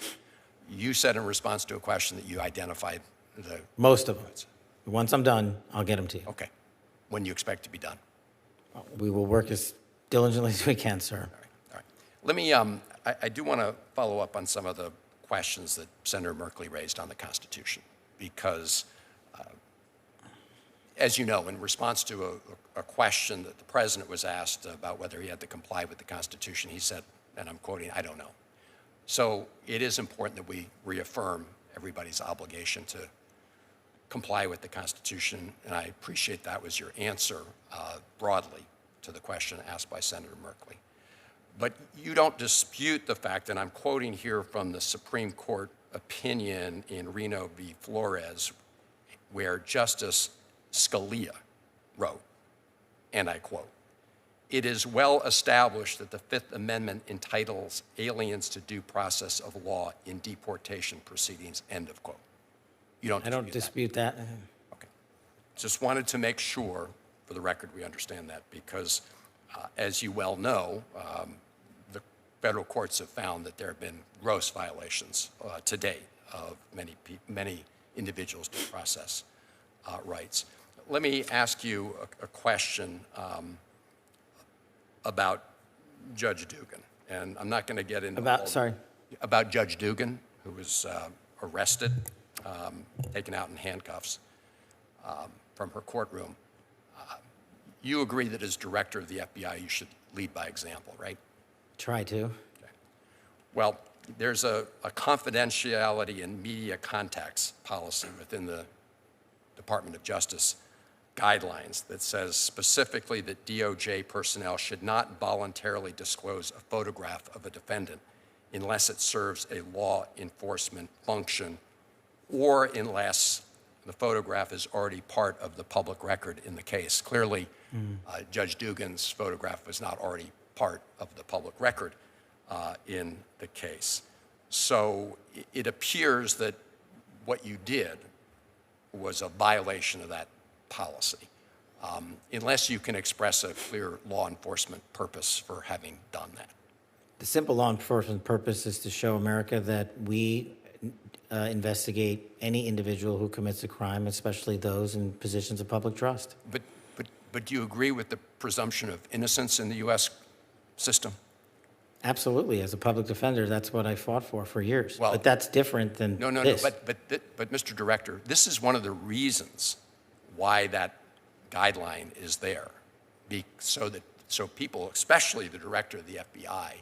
You said in response to a question that you identified the most of them. Once I'm done, I'll get them to you. Okay. When you expect to be done? We will work as diligently as we can, sir. All right. Let me, I do want to follow up on some of the questions that Senator Merkley raised on the Constitution, because as you know, in response to a question that the President was asked about whether he had to comply with the Constitution, he said, and I'm quoting, "I don't know." So it is important that we reaffirm everybody's obligation to comply with the Constitution, and I appreciate that was your answer broadly to the question asked by Senator Merkley. But you don't dispute the fact, and I'm quoting here from the Supreme Court opinion in Reno v. Flores, where Justice Scalia wrote, and I quote, "It is well established that the Fifth Amendment entitles aliens to due process of law in deportation proceedings," end of quote. You don't dispute that? I don't dispute that. Okay. Just wanted to make sure, for the record, we understand that, because as you well know, the federal courts have found that there have been gross violations to date of many individuals' due process rights. Let me ask you a question about Judge Dugan, and I'm not going to get into about Judge Dugan, who was arrested, taken out in handcuffs from her courtroom. You agree that as director of the FBI, you should lead by example, right? Try to. Okay. Well, there's a confidentiality and media contacts policy within the Department of Justice guidelines that says specifically that DOJ personnel should not voluntarily disclose a photograph of a defendant unless it serves a law enforcement function or unless the photograph is already part of the public record in the case. Clearly, Judge Dugan's photograph was not already part of the public record in the case. So it appears that what you did was a violation of that policy, unless you can express a clear law enforcement purpose for having done that. The simple law enforcement purpose is to show America that we investigate any individual who commits a crime, especially those in positions of public trust. But do you agree with the presumption of innocence in the U.S. system? Absolutely. As a public defender, that's what I fought for years. Well, but that's different than No, this. but Mr. Director, this is one of the reasons why that guideline is there, so people, especially the director of the FBI,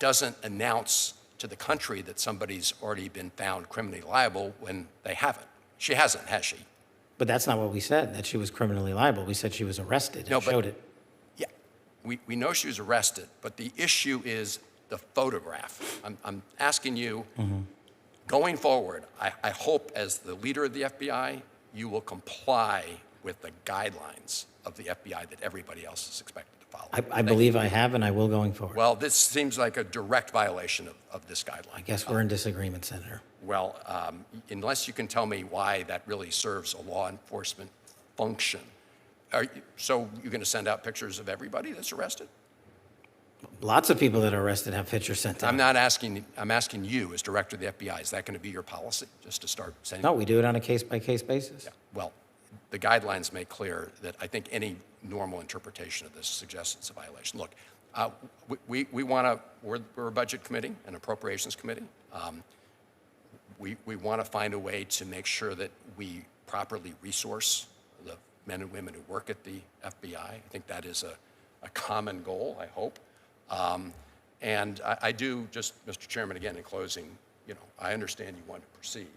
doesn't announce to the country that somebody's already been found criminally liable when they haven't. She hasn't, has she? But that's not what we said, that she was criminally liable. We said she was arrested and showed it. Yeah, we know she was arrested, but the issue is the photograph. I'm asking you, going forward, I hope as the leader of the FBI, you will comply with the guidelines of the FBI that everybody else is expected to follow. I believe I have, and I will going forward. Well, this seems like a direct violation of this guideline. I guess we're in disagreement, Senator. Well, unless you can tell me why that really serves a law enforcement function. So you're going to send out pictures of everybody that's arrested? Lots of people that are arrested have pictures sent out. I'm asking you as director of the FBI, is that going to be your policy, just to start saying? No, we do it on a case-by-case basis. Yeah, well, the guidelines make clear that I think any normal interpretation of this suggests it's a violation. Look, we're a budget committee, an appropriations committee. We want to find a way to make sure that we properly resource the men and women who work at the FBI. I think that is a common goal, I hope. And I do, just, Mr. Chairman, again, in closing, I understand you want to proceed,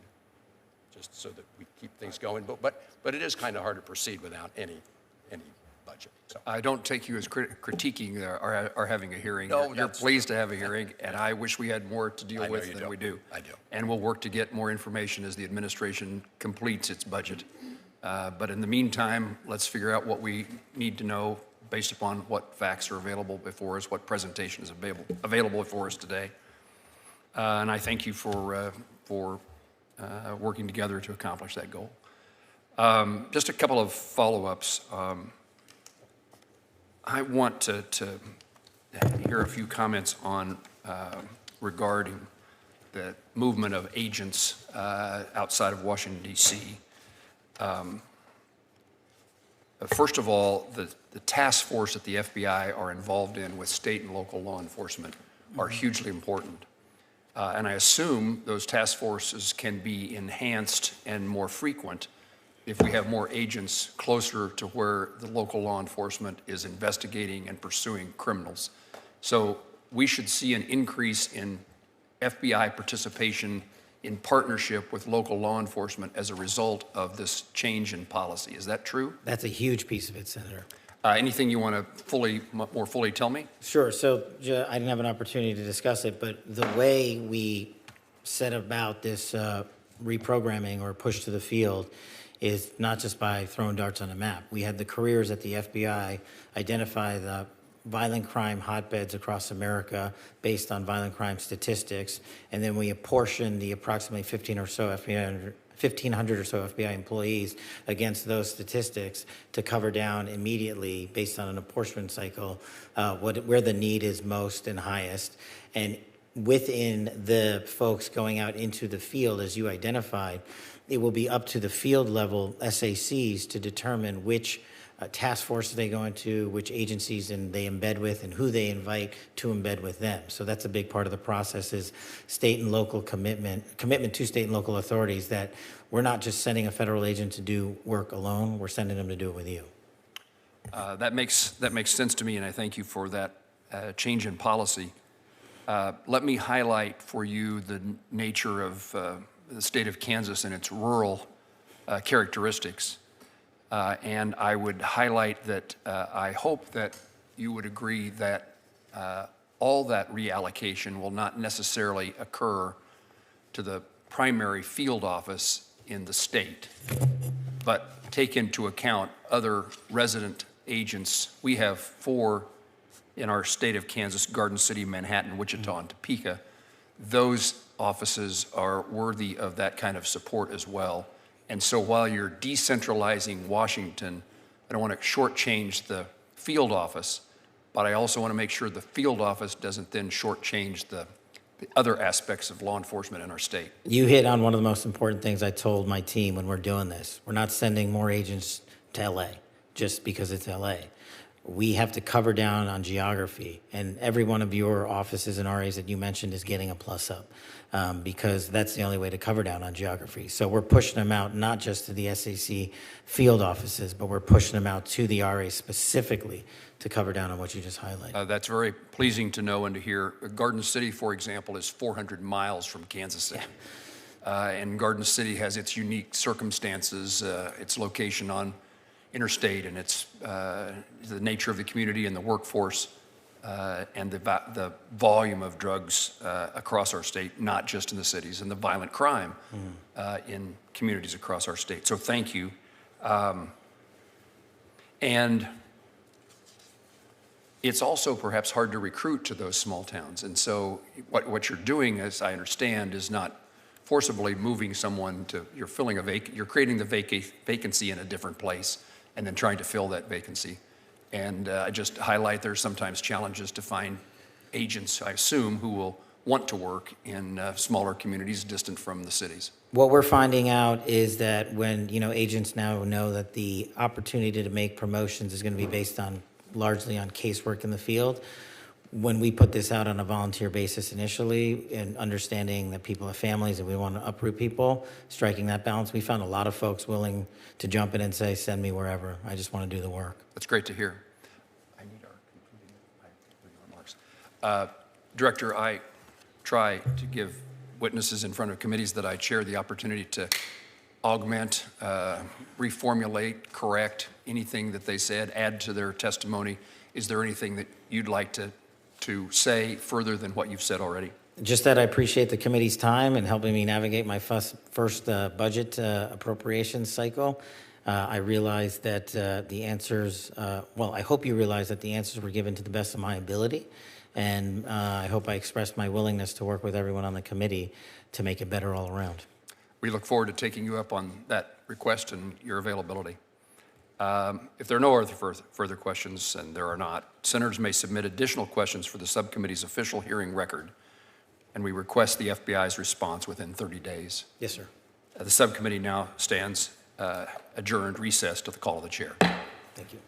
just so that we keep things going, but it is kind of hard to proceed without any budget. So. I don't take you as critiquing our having a hearing. No, You're pleased to have a hearing, and I wish we had more to deal with than we do. I do. And we'll work to get more information as the administration completes its budget. But in the meantime, let's figure out what we need to know based upon what facts are available before us, what presentation is available for us today. And I thank you for working together to accomplish that goal. Just a couple of follow-ups. I want to hear a few comments on regarding the movement of agents outside of Washington, D.C. First of all, the task force that the FBI are involved in with state and local law enforcement are hugely important. And I assume those task forces can be enhanced and more frequent if we have more agents closer to where the local law enforcement is investigating and pursuing criminals. So we should see an increase in FBI participation in partnership with local law enforcement as a result of this change in policy. Is that true? That's a huge piece of it, Senator. Anything you want to more fully tell me? Sure. So I didn't have an opportunity to discuss it, but the way we set about this reprogramming or push to the field is not just by throwing darts on a map. We had the careers at the FBI identify the violent crime hotbeds across America based on violent crime statistics, and then we apportioned the approximately 1,500 or so FBI employees against those statistics to cover down immediately based on an apportionment cycle where the need is most and highest. And within the folks going out into the field, as you identified, it will be up to the field level SACs to determine which task force they go into, which agencies they embed with, and who they invite to embed with them. So that's a big part of the process is state and local commitment to state and local authorities that we're not just sending a federal agent to do work alone, we're sending them to do it with you. That makes sense to me, and I thank you for that change in policy. Let me highlight for you the nature of the state of Kansas and its rural characteristics. And I would highlight that I hope that you would agree that all that reallocation will not necessarily occur to the primary field office in the state, but take into account other resident agents. We have 4 in our state of Kansas: Garden City, Manhattan, Wichita, and Topeka. Those offices are worthy of that kind of support as well. And so while you're decentralizing Washington, I don't want to shortchange the field office, but I also want to make sure the field office doesn't then shortchange the other aspects of law enforcement in our state. You hit on one of the most important things I told my team when we're doing this. We're not sending more agents to LA just because it's LA. We have to cover down on geography, and every one of your offices and RAs that you mentioned is getting a plus up because that's the only way to cover down on geography. So we're pushing them out not just to the SAC field offices, but we're pushing them out to the RA specifically to cover down on what you just highlighted. That's very pleasing to know and to hear. Garden City, for example, is 400 miles from Kansas City. Yeah. And Garden City has its unique circumstances, its location on interstate, and it's the nature of the community and the workforce and the volume of drugs across our state, not just in the cities, and the violent crime in communities across our state. So thank you. And it's also perhaps hard to recruit to those small towns. And so what you're doing, as I understand, is not forcibly moving someone to, you're creating the vacancy in a different place and then trying to fill that vacancy. And I just highlight there's sometimes challenges to find agents, I assume, who will want to work in smaller communities distant from the cities. What we're finding out is that when agents now know that the opportunity to make promotions is going to be based on largely on casework in the field, when we put this out on a volunteer basis initially and understanding that people have families and we want to uproot people, striking that balance, we found a lot of folks willing to jump in and say, send me wherever. I just want to do the work. That's great to hear. I need our concluding remarks. Director, I try to give witnesses in front of committees that I chair the opportunity to augment, reformulate, correct anything that they said, add to their testimony. Is there anything that you'd like to say further than what you've said already? Just that I appreciate the committee's time in helping me navigate my first budget appropriations cycle. I realize that the answers, I hope you realize that the answers were given to the best of my ability. And I hope I expressed my willingness to work with everyone on the committee to make it better all around. We look forward to taking you up on that request and your availability. If there are no other further questions, and there are not, senators may submit additional questions for the subcommittee's official hearing record, and we request the FBI's response within 30 days. Yes, sir. The subcommittee now stands adjourned, recessed, to the call of the chair. Thank you.